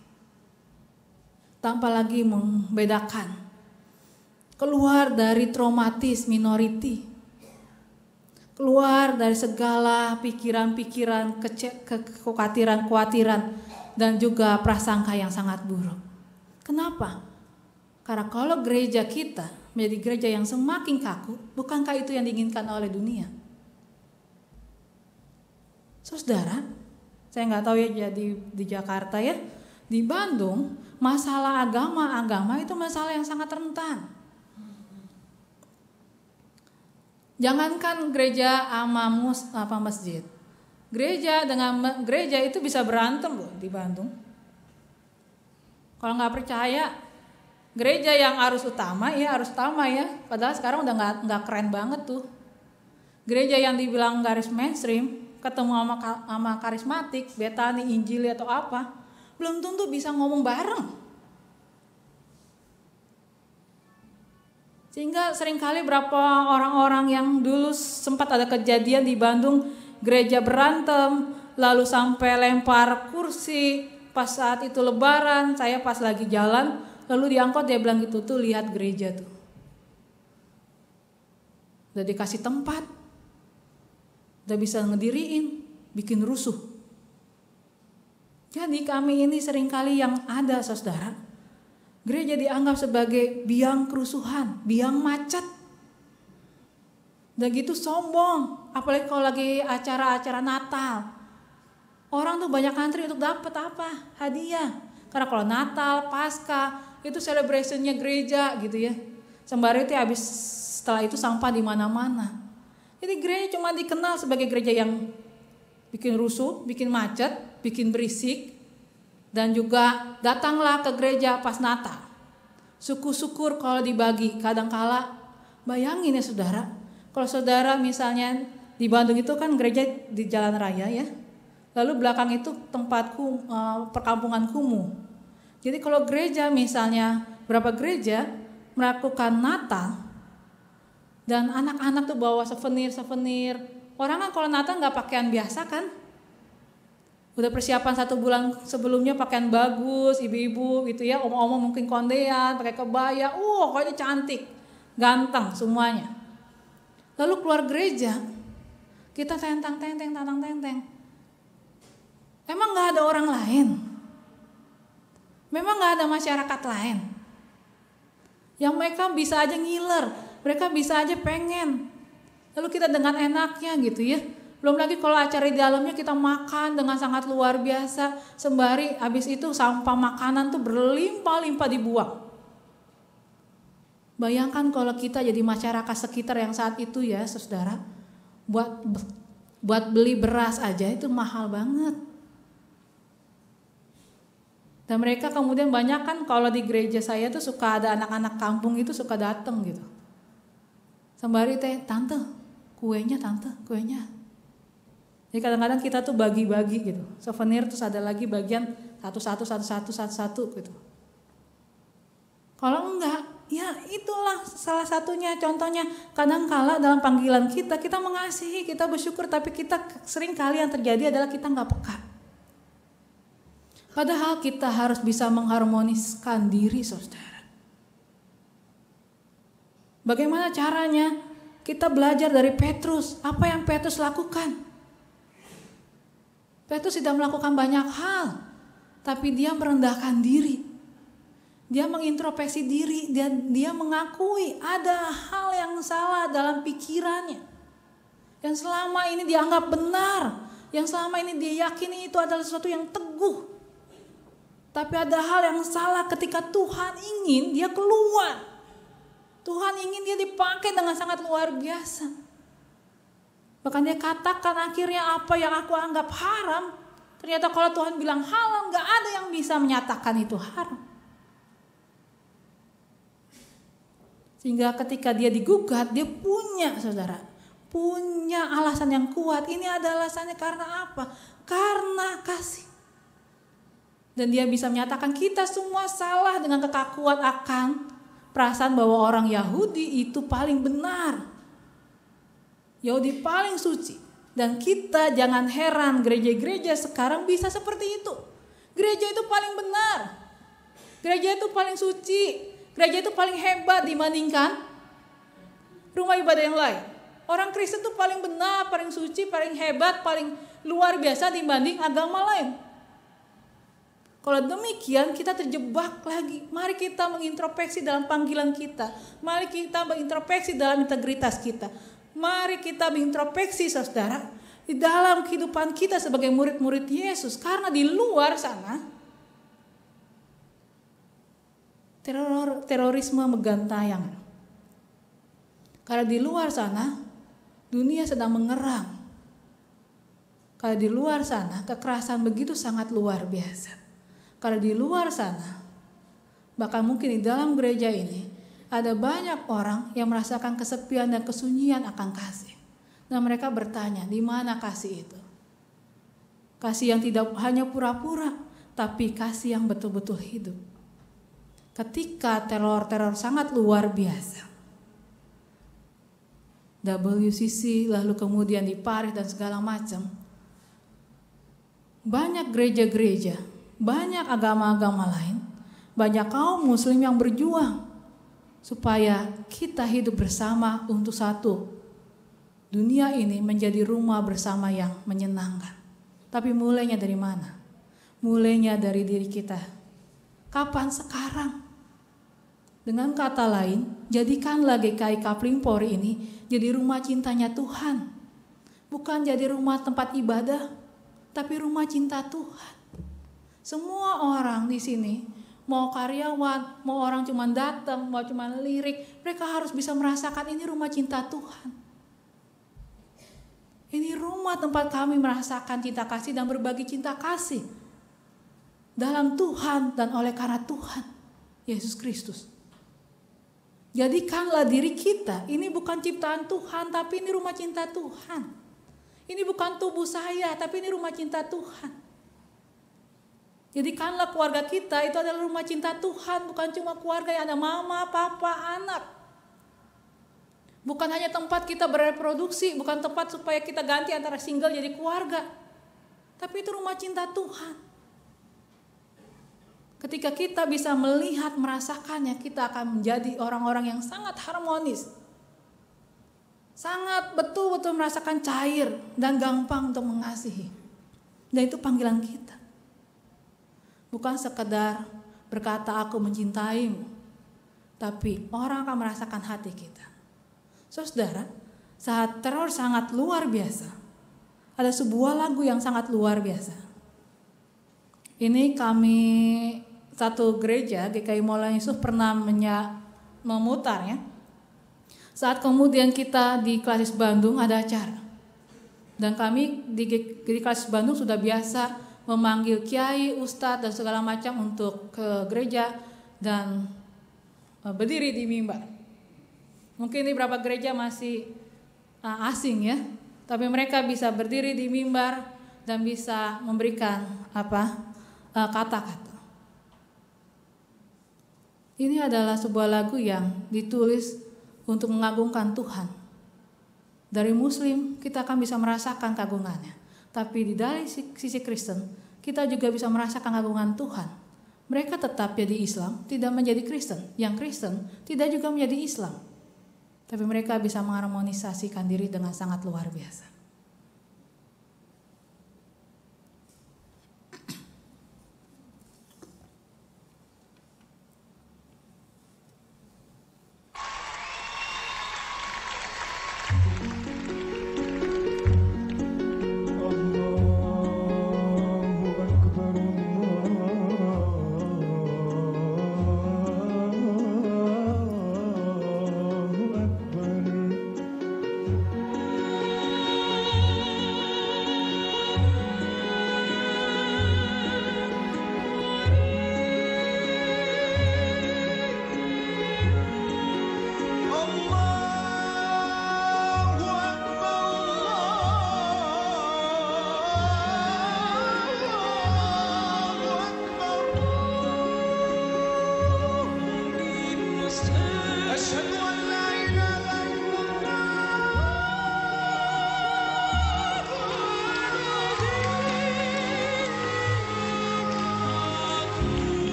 Tanpa lagi membedakan. Keluar dari traumatis minority. Keluar dari segala pikiran-pikiran, kekhawatiran-kekhawatiran dan juga prasangka yang sangat buruk. Kenapa? Karena kalau gereja kita menjadi gereja yang semakin kaku, bukankah itu yang diinginkan oleh dunia? Saudara, saya nggak tahu ya jadi di Jakarta ya, di Bandung masalah agama itu masalah yang sangat rentan. Jangankan gereja sama masjid, gereja dengan gereja itu bisa berantem loh di Bandung. Kalau nggak percaya, gereja yang harus utama ya, padahal sekarang udah nggak keren banget tuh. Gereja yang dibilang garis mainstream ketemu sama karismatik, Betani, Injili atau apa, belum tentu bisa ngomong bareng. Sehingga seringkali berapa orang-orang yang dulu sempat ada kejadian di Bandung, gereja berantem, lalu sampai lempar kursi, pas saat itu lebaran, saya pas lagi jalan, lalu diangkut dia bilang gitu, tuh lihat gereja tuh. Udah dikasih tempat, udah bisa ngediriin, bikin rusuh. Jadi kami ini seringkali yang ada saudara, Gereja dianggap sebagai biang kerusuhan, biang macet. Dan gitu sombong, apalagi kalau lagi acara-acara Natal. Orang tuh banyak antri untuk dapat apa? Hadiah. Karena kalau Natal, Paskah, itu celebrationnya gereja gitu ya. Sembari itu habis setelah itu sampah di mana-mana. Jadi gereja cuma dikenal sebagai gereja yang bikin rusuh, bikin macet, bikin berisik. Dan juga datanglah ke gereja pas Natal. Syukur-syukur kalau dibagi. Kadangkala bayangin ya saudara. Kalau saudara misalnya di Bandung itu kan gereja di jalan raya ya. Lalu belakang itu tempat perkampungan kumuh. Jadi kalau gereja misalnya berapa gereja melakukan Natal. Dan anak-anak tuh bawa souvenir. Orang kan kalau Natal gak pakaian biasa kan. Udah persiapan 1 bulan sebelumnya pakaian bagus, ibu-ibu gitu ya, om-om mungkin kondean, pakai kebaya, kayaknya cantik, ganteng semuanya. Lalu keluar gereja, kita tentang-tenteng. Emang gak ada orang lain? Memang gak ada masyarakat lain? Yang mereka bisa aja ngiler, mereka bisa aja pengen. Lalu kita dengan enaknya gitu ya. Belum lagi kalau acara di dalamnya kita makan dengan sangat luar biasa. Sembari habis itu sampah makanan tuh berlimpah-limpah dibuang. Bayangkan kalau kita jadi masyarakat sekitar yang saat itu ya saudara. Buat beli beras aja itu mahal banget. Dan mereka kemudian banyak kan kalau di gereja saya tuh suka ada anak-anak kampung itu suka datang gitu. Sembari tante kuenya. Jadi kadang-kadang kita tuh bagi-bagi gitu. Souvenir terus ada lagi bagian satu-satu gitu. Kalau enggak, ya itulah salah satunya contohnya. Kadang-kala dalam panggilan kita mengasihi, kita bersyukur, tapi kita sering kali yang terjadi adalah kita enggak peka. Padahal kita harus bisa mengharmoniskan diri saudara. Bagaimana caranya? Kita belajar dari Petrus. Apa yang Petrus lakukan? Petrus tidak melakukan banyak hal, tapi dia merendahkan diri. Dia mengintrospeksi diri, dia mengakui ada hal yang salah dalam pikirannya. Yang selama ini dianggap benar, yang selama ini dia yakini itu adalah sesuatu yang teguh. Tapi ada hal yang salah ketika Tuhan ingin dia keluar. Tuhan ingin dia dipakai dengan sangat luar biasa. Bahkan dia katakan akhirnya apa yang aku anggap haram. Ternyata kalau Tuhan bilang halal, gak ada yang bisa menyatakan itu haram. Sehingga ketika dia digugat, dia punya saudara. Punya alasan yang kuat. Ini ada alasannya karena apa? Karena kasih. Dan dia bisa menyatakan kita semua salah dengan kekakuan akan perasaan bahwa orang Yahudi itu paling benar. Yahudi paling suci. Dan kita jangan heran gereja-gereja sekarang bisa seperti itu. Gereja itu paling benar. Gereja itu paling suci. Gereja itu paling hebat dibandingkan rumah ibadah yang lain. Orang Kristen itu paling benar, paling suci, paling hebat, paling luar biasa dibanding agama lain. Kalau demikian kita terjebak lagi. Mari kita mengintrospeksi dalam panggilan kita. Mari kita mengintrospeksi dalam integritas kita. Mari kita mengintrospeksi saudara di dalam kehidupan kita sebagai murid-murid Yesus. Karena di luar sana terorisme megantayang. Karena di luar sana dunia sedang mengerang. Karena di luar sana kekerasan begitu sangat luar biasa. Karena di luar sana bahkan mungkin di dalam gereja ini ada banyak orang yang merasakan kesepian dan kesunyian akan kasih. Nah mereka bertanya, di mana kasih itu? Kasih yang tidak hanya pura-pura, tapi kasih yang betul-betul hidup. Ketika teror sangat luar biasa. WCC lalu kemudian di Paris dan segala macam. Banyak gereja-gereja, banyak agama-agama lain, banyak kaum muslim yang berjuang supaya kita hidup bersama untuk satu. Dunia ini menjadi rumah bersama yang menyenangkan. Tapi mulainya dari mana? Mulainya dari diri kita. Kapan? Sekarang. Dengan kata lain, jadikanlah GKI Kapling Polri ini jadi rumah cintanya Tuhan. Bukan jadi rumah tempat ibadah, tapi rumah cinta Tuhan. Semua orang di sini, mau karyawan, mau orang cuma datang, mau cuma lirik, mereka harus bisa merasakan ini rumah cinta Tuhan. Ini rumah tempat kami merasakan cinta kasih dan berbagi cinta kasih dalam Tuhan dan oleh karena Tuhan Yesus Kristus. Jadikanlah diri kita, ini bukan ciptaan Tuhan, tapi ini rumah cinta Tuhan. Ini bukan tubuh saya, tapi ini rumah cinta Tuhan. Jadikanlah keluarga kita itu adalah rumah cinta Tuhan, bukan cuma keluarga yang ada mama, papa, anak. Bukan hanya tempat kita bereproduksi, bukan tempat supaya kita ganti antara single jadi keluarga. Tapi itu rumah cinta Tuhan. Ketika kita bisa melihat, merasakannya, kita akan menjadi orang-orang yang sangat harmonis. Sangat betul-betul merasakan cair dan gampang untuk mengasihi. Dan itu panggilan kita. Bukan sekedar berkata aku mencintaimu, tapi orang akan merasakan hati kita. Saudara, saat teror sangat luar biasa, ada sebuah lagu yang sangat luar biasa. Ini kami satu gereja GKI Maulana Yusuf pernah memutarnya. Saat kemudian kita di Klasis Bandung ada acara. Dan kami di Klasis Bandung sudah biasa memanggil kiai, ustadz dan segala macam untuk ke gereja dan berdiri di mimbar. Mungkin di beberapa gereja masih asing ya, tapi mereka bisa berdiri di mimbar dan bisa memberikan kata-kata. Ini adalah sebuah lagu yang ditulis untuk mengagungkan Tuhan. Dari Muslim kita akan bisa merasakan keagungannya, tapi di dari sisi Kristen kita juga bisa merasakan keagungan Tuhan. Mereka tetap jadi Islam, tidak menjadi Kristen. Yang Kristen tidak juga menjadi Islam, tapi mereka bisa mengharmonisasikan diri dengan sangat luar biasa.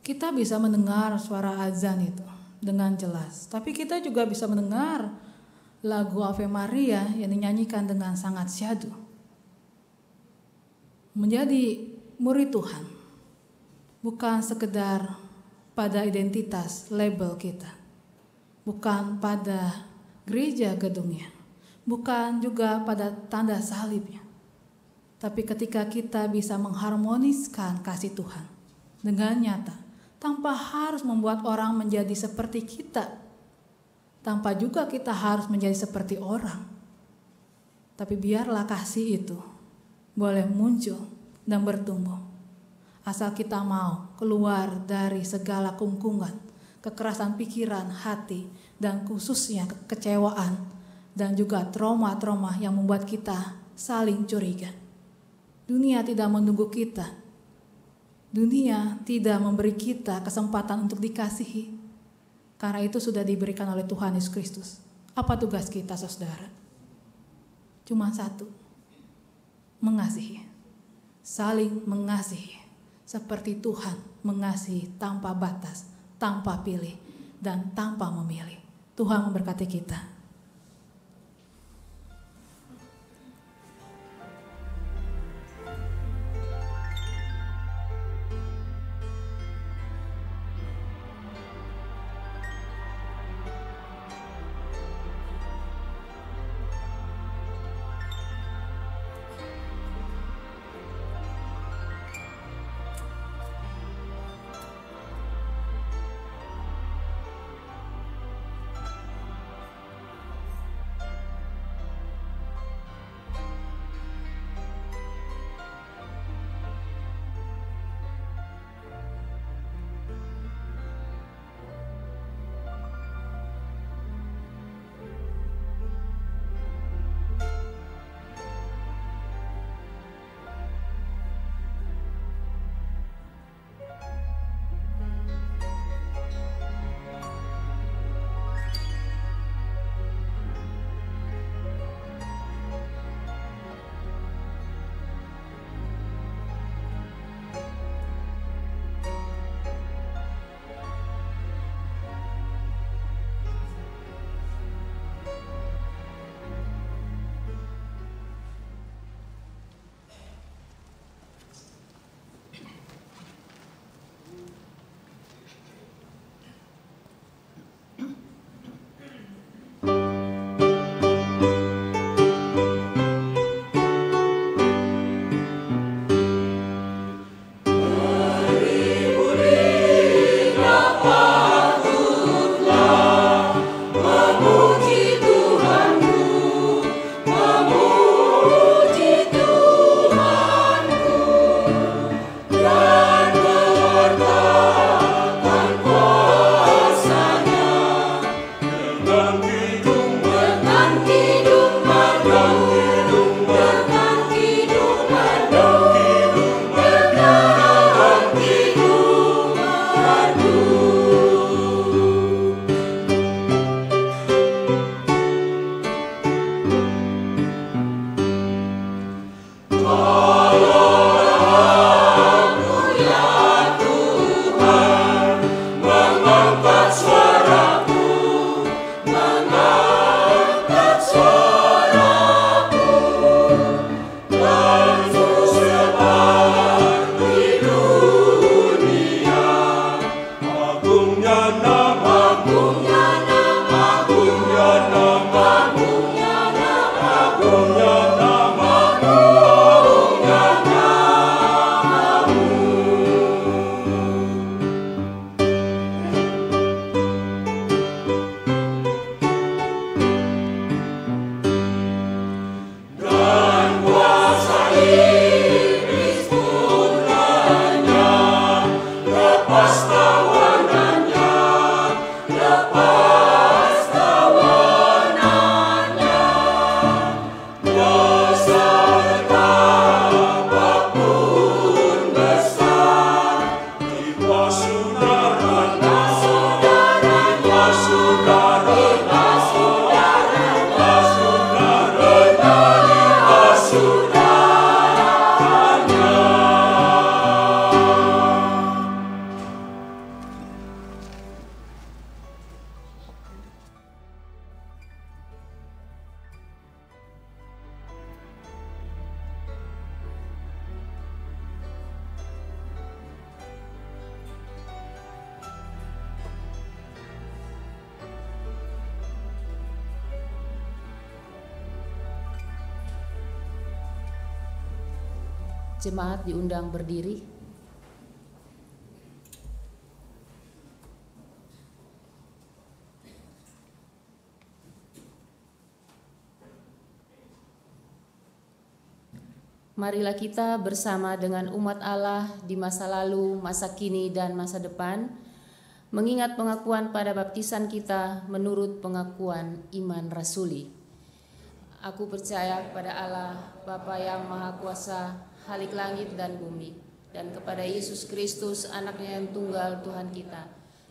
Kita bisa mendengar suara azan itu dengan jelas, tapi kita juga bisa mendengar lagu Ave Maria yang dinyanyikan dengan sangat syahdu. Menjadi murid Tuhan bukan sekedar pada identitas label kita, bukan pada gereja gedungnya, bukan juga pada tanda salibnya, tapi ketika kita bisa mengharmoniskan kasih Tuhan dengan nyata, tanpa harus membuat orang menjadi seperti kita, tanpa juga kita harus menjadi seperti orang. Tapi biarlah kasih itu boleh muncul dan bertumbuh. Asal kita mau keluar dari segala kungkungan, kekerasan pikiran, hati, dan khususnya kekecewaan, dan juga trauma-trauma yang membuat kita saling curiga. Dunia tidak menunggu kita. Dunia tidak memberi kita kesempatan untuk dikasihi. Karena itu sudah diberikan oleh Tuhan Yesus Kristus. Apa tugas kita, saudara? Cuma satu, mengasihi. Saling mengasihi. Seperti Tuhan mengasihi tanpa batas, tanpa pilih, dan tanpa memilih. Tuhan memberkati kita. Jemaat diundang berdiri. Marilah kita bersama dengan umat Allah di masa lalu, masa kini, dan masa depan, mengingat pengakuan pada baptisan kita menurut pengakuan iman rasuli. Aku percaya kepada Allah, Bapa yang Maha Kuasa, Khalik langit dan bumi, dan kepada Yesus Kristus, Anaknya yang tunggal Tuhan kita,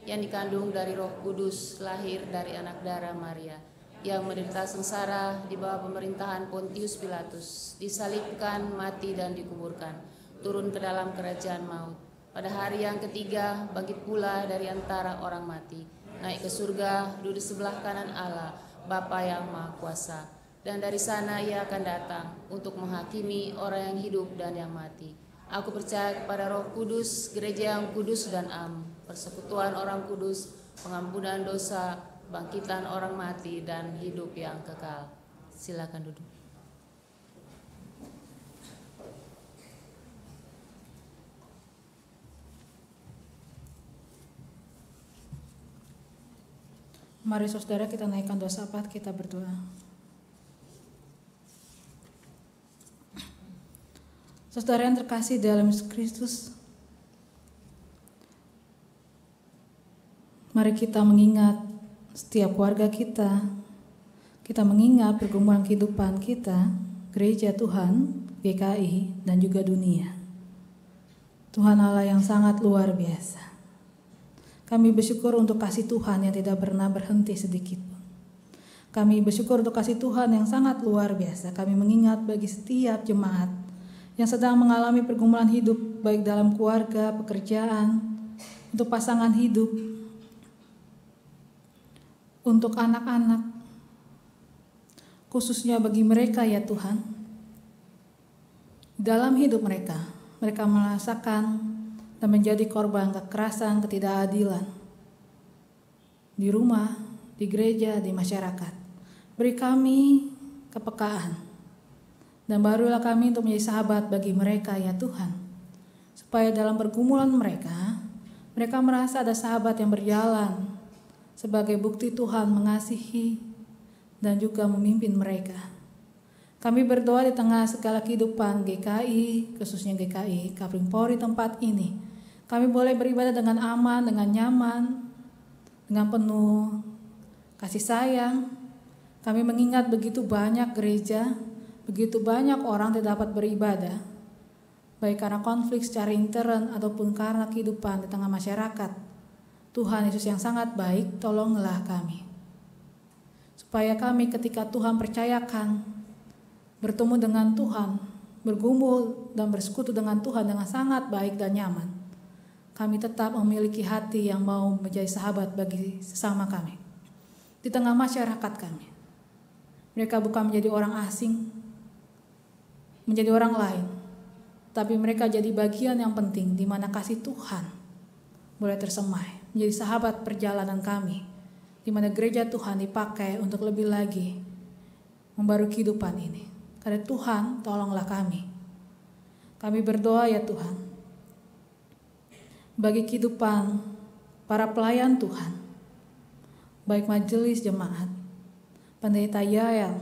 yang dikandung dari Roh Kudus, lahir dari anak darah Maria, yang menderita sengsara di bawah pemerintahan Pontius Pilatus, disalibkan, mati dan dikuburkan, turun ke dalam kerajaan maut. Pada hari yang ketiga bangkit pula dari antara orang mati, naik ke surga, duduk sebelah kanan Allah, Bapa yang Maha Kuasa. Dan dari sana ia akan datang untuk menghakimi orang yang hidup dan yang mati. Aku percaya kepada Roh Kudus, gereja yang kudus dan am, persekutuan orang kudus, pengampunan dosa, bangkitan orang mati, dan hidup yang kekal. Silakan duduk. Mari saudara kita naikkan doa syafaat, kita berdoa. Saudara yang terkasih dalam Yesus Kristus, mari kita mengingat setiap keluarga kita mengingat pergumulan kehidupan kita, gereja Tuhan, GKI, dan juga dunia. Tuhan Allah yang sangat luar biasa. Kami bersyukur untuk kasih Tuhan yang tidak pernah berhenti sedikit pun. Kami bersyukur untuk kasih Tuhan yang sangat luar biasa. Kami mengingat bagi setiap jemaat yang sedang mengalami pergumulan hidup, baik dalam keluarga, pekerjaan, untuk pasangan hidup, untuk anak-anak, khususnya bagi mereka ya Tuhan, dalam hidup mereka merasakan dan menjadi korban kekerasan, ketidakadilan di rumah, di gereja, di masyarakat. Beri kami kepekaan, dan barulah kami untuk menjadi sahabat bagi mereka ya Tuhan, supaya dalam pergumulan mereka merasa ada sahabat yang berjalan sebagai bukti Tuhan mengasihi dan juga memimpin mereka. Kami berdoa di tengah segala kehidupan GKI, khususnya GKI Kapling Polri tempat ini, kami boleh beribadah dengan aman, dengan nyaman, dengan penuh kasih sayang. Kami mengingat begitu banyak gereja, begitu banyak orang tidak dapat beribadah, baik karena konflik secara intern ataupun karena kehidupan di tengah masyarakat. Tuhan Yesus yang sangat baik, tolonglah kami, supaya kami ketika Tuhan percayakan bertemu dengan Tuhan, bergumul dan bersekutu dengan Tuhan dengan sangat baik dan nyaman, kami tetap memiliki hati yang mau menjadi sahabat bagi sesama kami di tengah masyarakat kami. Mereka bukan menjadi orang asing, menjadi orang lain, tapi mereka jadi bagian yang penting di mana kasih Tuhan boleh tersemai menjadi sahabat perjalanan kami, di mana gereja Tuhan dipakai untuk lebih lagi membaru kehidupan ini. Karena Tuhan, tolonglah kami. Kami berdoa ya Tuhan, bagi kehidupan para pelayan Tuhan, baik majelis jemaat, pendeta Yael,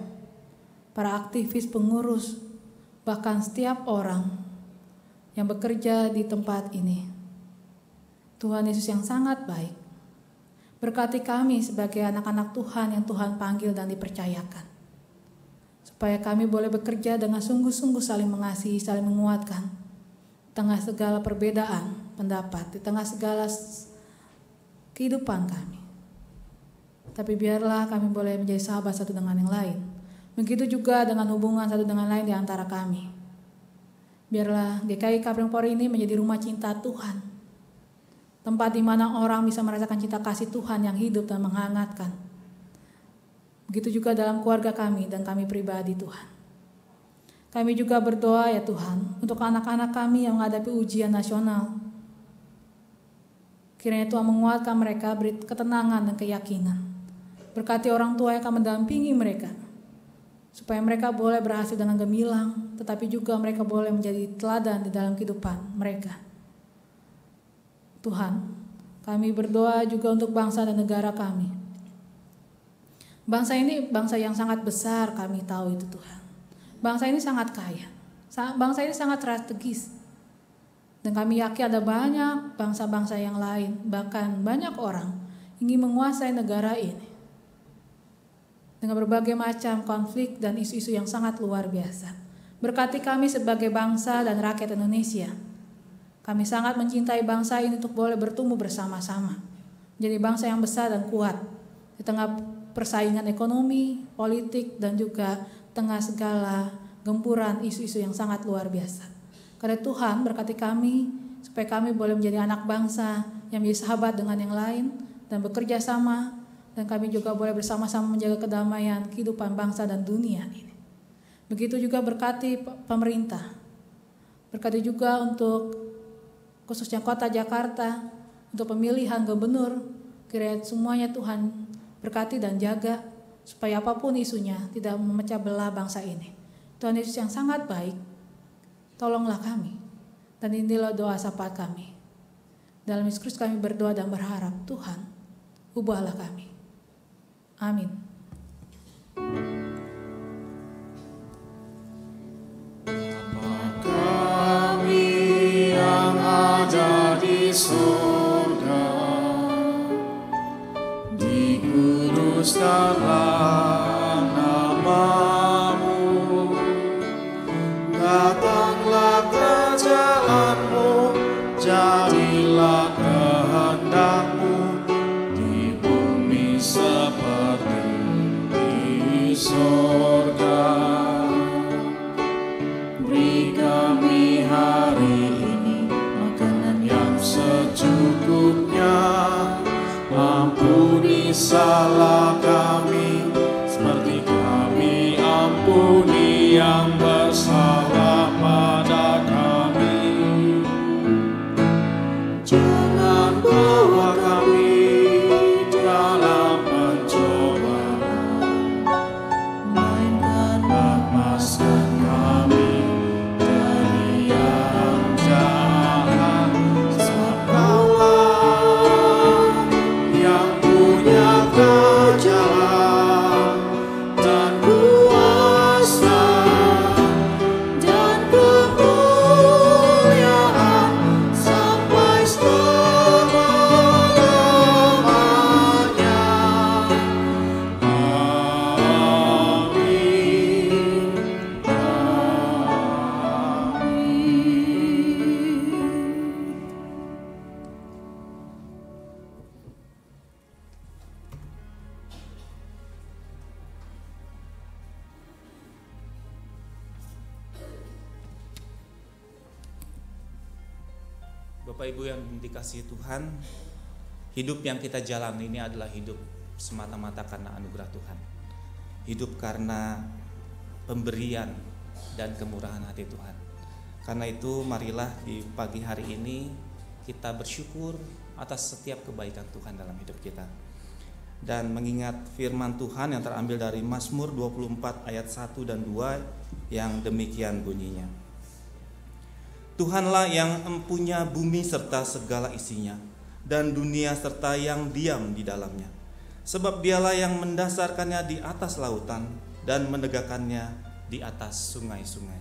para aktivis pengurus, bahkan setiap orang yang bekerja di tempat ini. Tuhan Yesus yang sangat baik, berkati kami sebagai anak-anak Tuhan yang Tuhan panggil dan dipercayakan, supaya kami boleh bekerja dengan sungguh-sungguh saling mengasihi, saling menguatkan, di tengah segala perbedaan pendapat, di tengah segala kehidupan kami. Tapi biarlah kami boleh menjadi sahabat satu dengan yang lain. Begitu juga dengan hubungan satu dengan lain di antara kami. Biarlah GKI Kapling Polri ini menjadi rumah cinta Tuhan, tempat di mana orang bisa merasakan cinta kasih Tuhan yang hidup dan menghangatkan. Begitu juga dalam keluarga kami dan kami pribadi Tuhan. Kami juga berdoa ya Tuhan untuk anak-anak kami yang menghadapi ujian nasional. Kiranya Tuhan menguatkan mereka, beri ketenangan dan keyakinan. Berkati orang tua yang akan mendampingi mereka, supaya mereka boleh berhasil dengan gemilang, tetapi juga mereka boleh menjadi teladan di dalam kehidupan mereka. Tuhan, kami berdoa juga untuk bangsa dan negara kami. Bangsa ini bangsa yang sangat besar, kami tahu itu Tuhan. Bangsa ini sangat kaya, bangsa ini sangat strategis. Dan kami yakin ada banyak bangsa-bangsa yang lain, bahkan banyak orang ingin menguasai negara ini. Dengan berbagai macam konflik dan isu-isu yang sangat luar biasa. Berkati kami sebagai bangsa dan rakyat Indonesia. Kami sangat mencintai bangsa ini untuk boleh bertumbuh bersama-sama. Menjadi bangsa yang besar dan kuat. Di tengah persaingan ekonomi, politik, dan juga tengah segala gempuran isu-isu yang sangat luar biasa. Karena Tuhan berkati kami, supaya kami boleh menjadi anak bangsa yang menjadi sahabat dengan yang lain, dan bekerja sama, dan kami juga boleh bersama-sama menjaga kedamaian kehidupan bangsa dan dunia ini. Begitu juga berkati pemerintah. Berkati juga untuk khususnya Kota Jakarta, untuk pemilihan gubernur. Kiranya semuanya Tuhan berkati dan jaga, supaya apapun isunya tidak memecah belah bangsa ini. Tuhan Yesus yang sangat baik, tolonglah kami. Dan inilah doa syafaat kami. Dalam Yesus Kristus kami berdoa dan berharap, Tuhan, ubahlah kami. Amin. Bapa kami yang ada di surga, dikuduskanlah nama-Mu, datanglah kerajaan-Mu, jadilah kehendak-Mu di bumi seperti di surga. Beri kami hari ini makanan yang secukupnya, ampuni salah kami seperti kami ampuni yang bersalah pada kami. Jangan bawa kami dalam pencobaan, melainkan lepaskan kami dari yang jahat. Sebab Kaulah yang punya kerajaan dan kuasa dan kemuliaan sampai selama-lamanya. Amin. Bapak Ibu yang dikasihi Tuhan, hidup yang kita jalani ini adalah hidup semata-mata karena anugerah Tuhan. Hidup karena pemberian dan kemurahan hati Tuhan. Karena itu marilah di pagi hari ini kita bersyukur atas setiap kebaikan Tuhan dalam hidup kita. Dan mengingat firman Tuhan yang terambil dari Mazmur 24 ayat 1 dan 2 yang demikian bunyinya. Tuhanlah yang empunya bumi serta segala isinya, dan dunia serta yang diam di dalamnya. Sebab dialah yang mendasarkannya di atas lautan dan menegakkannya di atas sungai-sungai.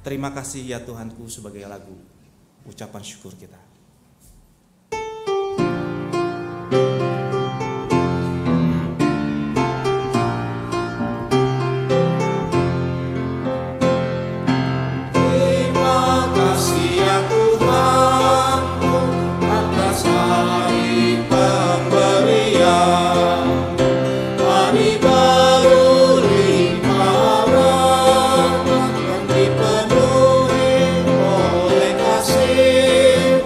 Terima kasih ya Tuhanku sebagai lagu ucapan syukur kita. Dipenuhi oleh kasih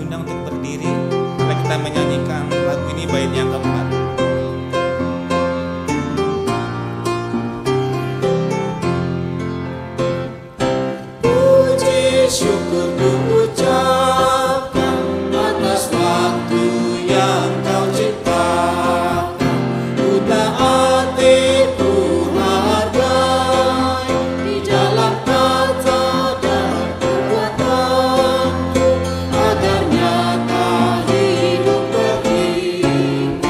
diundang untuk berdiri. Mari kita menyanyikan lagu ini bait yang keempat. Puji syukur ku ucapkan atas waktu yang kau ciptakan. Ku taati, ku hargai di dalam kata dan perbuatanku, agar nyata hidup beriman,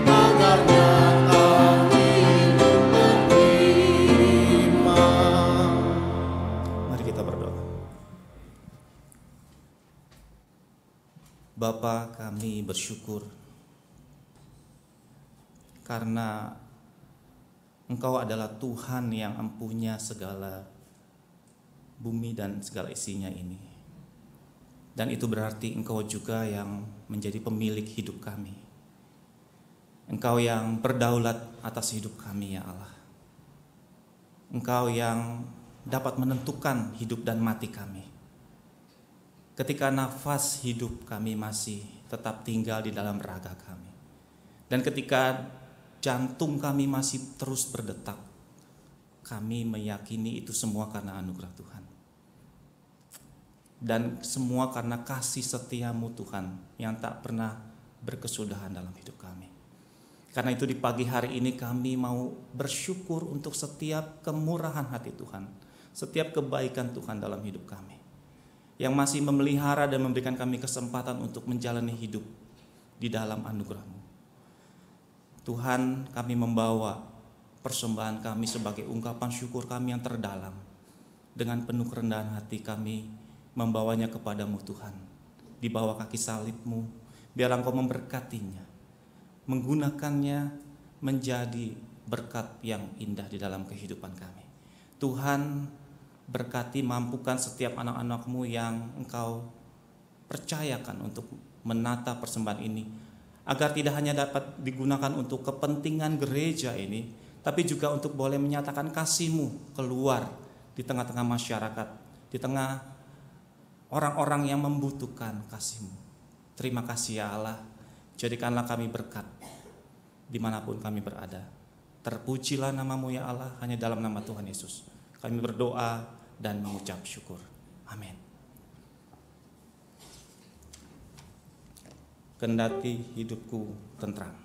agar nyata hidup beriman. Mari kita berdoa. Bapa, kami bersyukur karena Engkau adalah Tuhan yang empunya segala bumi dan segala isinya ini. Dan itu berarti Engkau juga yang menjadi pemilik hidup kami. Engkau yang berdaulat atas hidup kami, ya Allah. Engkau yang dapat menentukan hidup dan mati kami. Ketika nafas hidup kami masih tetap tinggal di dalam raga kami. Dan ketika jantung kami masih terus berdetak, kami meyakini itu semua karena anugerah Tuhan. Dan semua karena kasih setiamu Tuhan yang tak pernah berkesudahan dalam hidup kami. Karena itu di pagi hari ini kami mau bersyukur untuk setiap kemurahan hati Tuhan, setiap kebaikan Tuhan dalam hidup kami, yang masih memelihara dan memberikan kami kesempatan untuk menjalani hidup di dalam anugerah-Mu. Tuhan, kami membawa persembahan kami sebagai ungkapan syukur kami yang terdalam. Dengan penuh kerendahan hati kami membawanya kepadamu Tuhan. Di bawah kaki salib-Mu, biar Engkau memberkatinya, menggunakannya menjadi berkat yang indah di dalam kehidupan kami. Tuhan, berkati, mampukan setiap anak-anak-Mu yang Engkau percayakan untuk menata persembahan ini, agar tidak hanya dapat digunakan untuk kepentingan gereja ini, tapi juga untuk boleh menyatakan kasih-Mu keluar di tengah-tengah masyarakat, di tengah orang-orang yang membutuhkan kasih-Mu. Terima kasih ya Allah, jadikanlah kami berkat dimanapun kami berada. Terpujilah nama-Mu ya Allah, hanya dalam nama Tuhan Yesus kami berdoa dan mengucap syukur. Amin. Kendati hidupku tentram.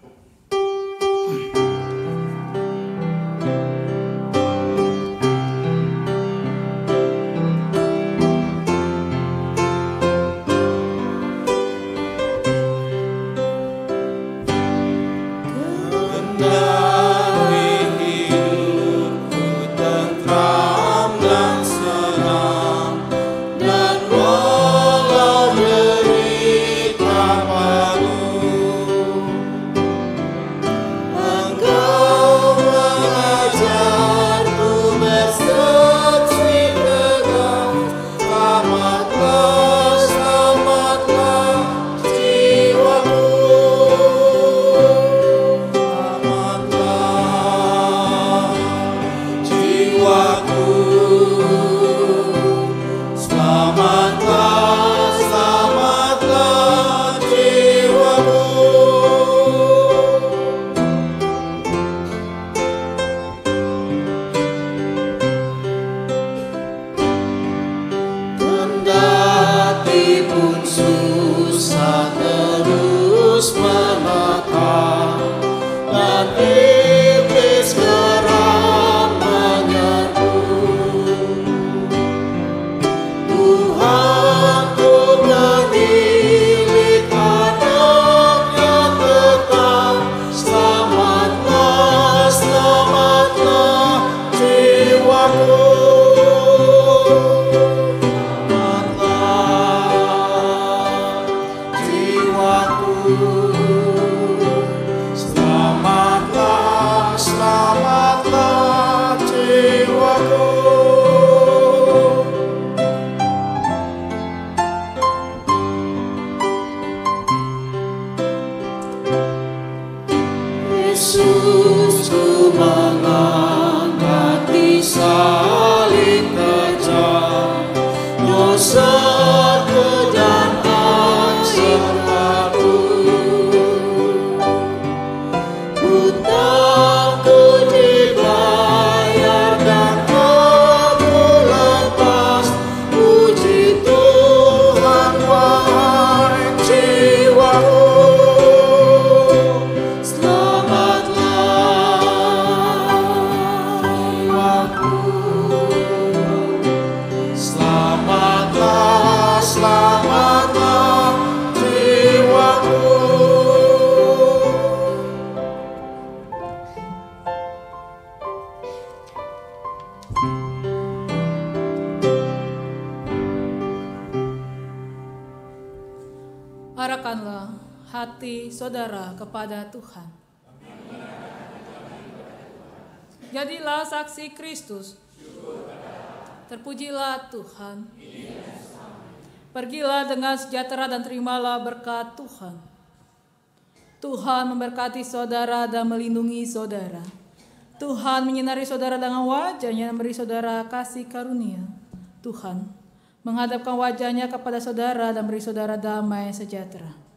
Engkau Arahkanlah hati saudara kepada Tuhan. Jadilah saksi Kristus. Terpujilah Tuhan. Pergilah dengan sejahtera dan terimalah berkat Tuhan. Tuhan memberkati saudara dan melindungi saudara. Tuhan menyinari saudara dengan wajah-Nya dan memberi saudara kasih karunia. Tuhan menghadapkan wajah-Nya kepada saudara dan beri saudara damai sejahtera.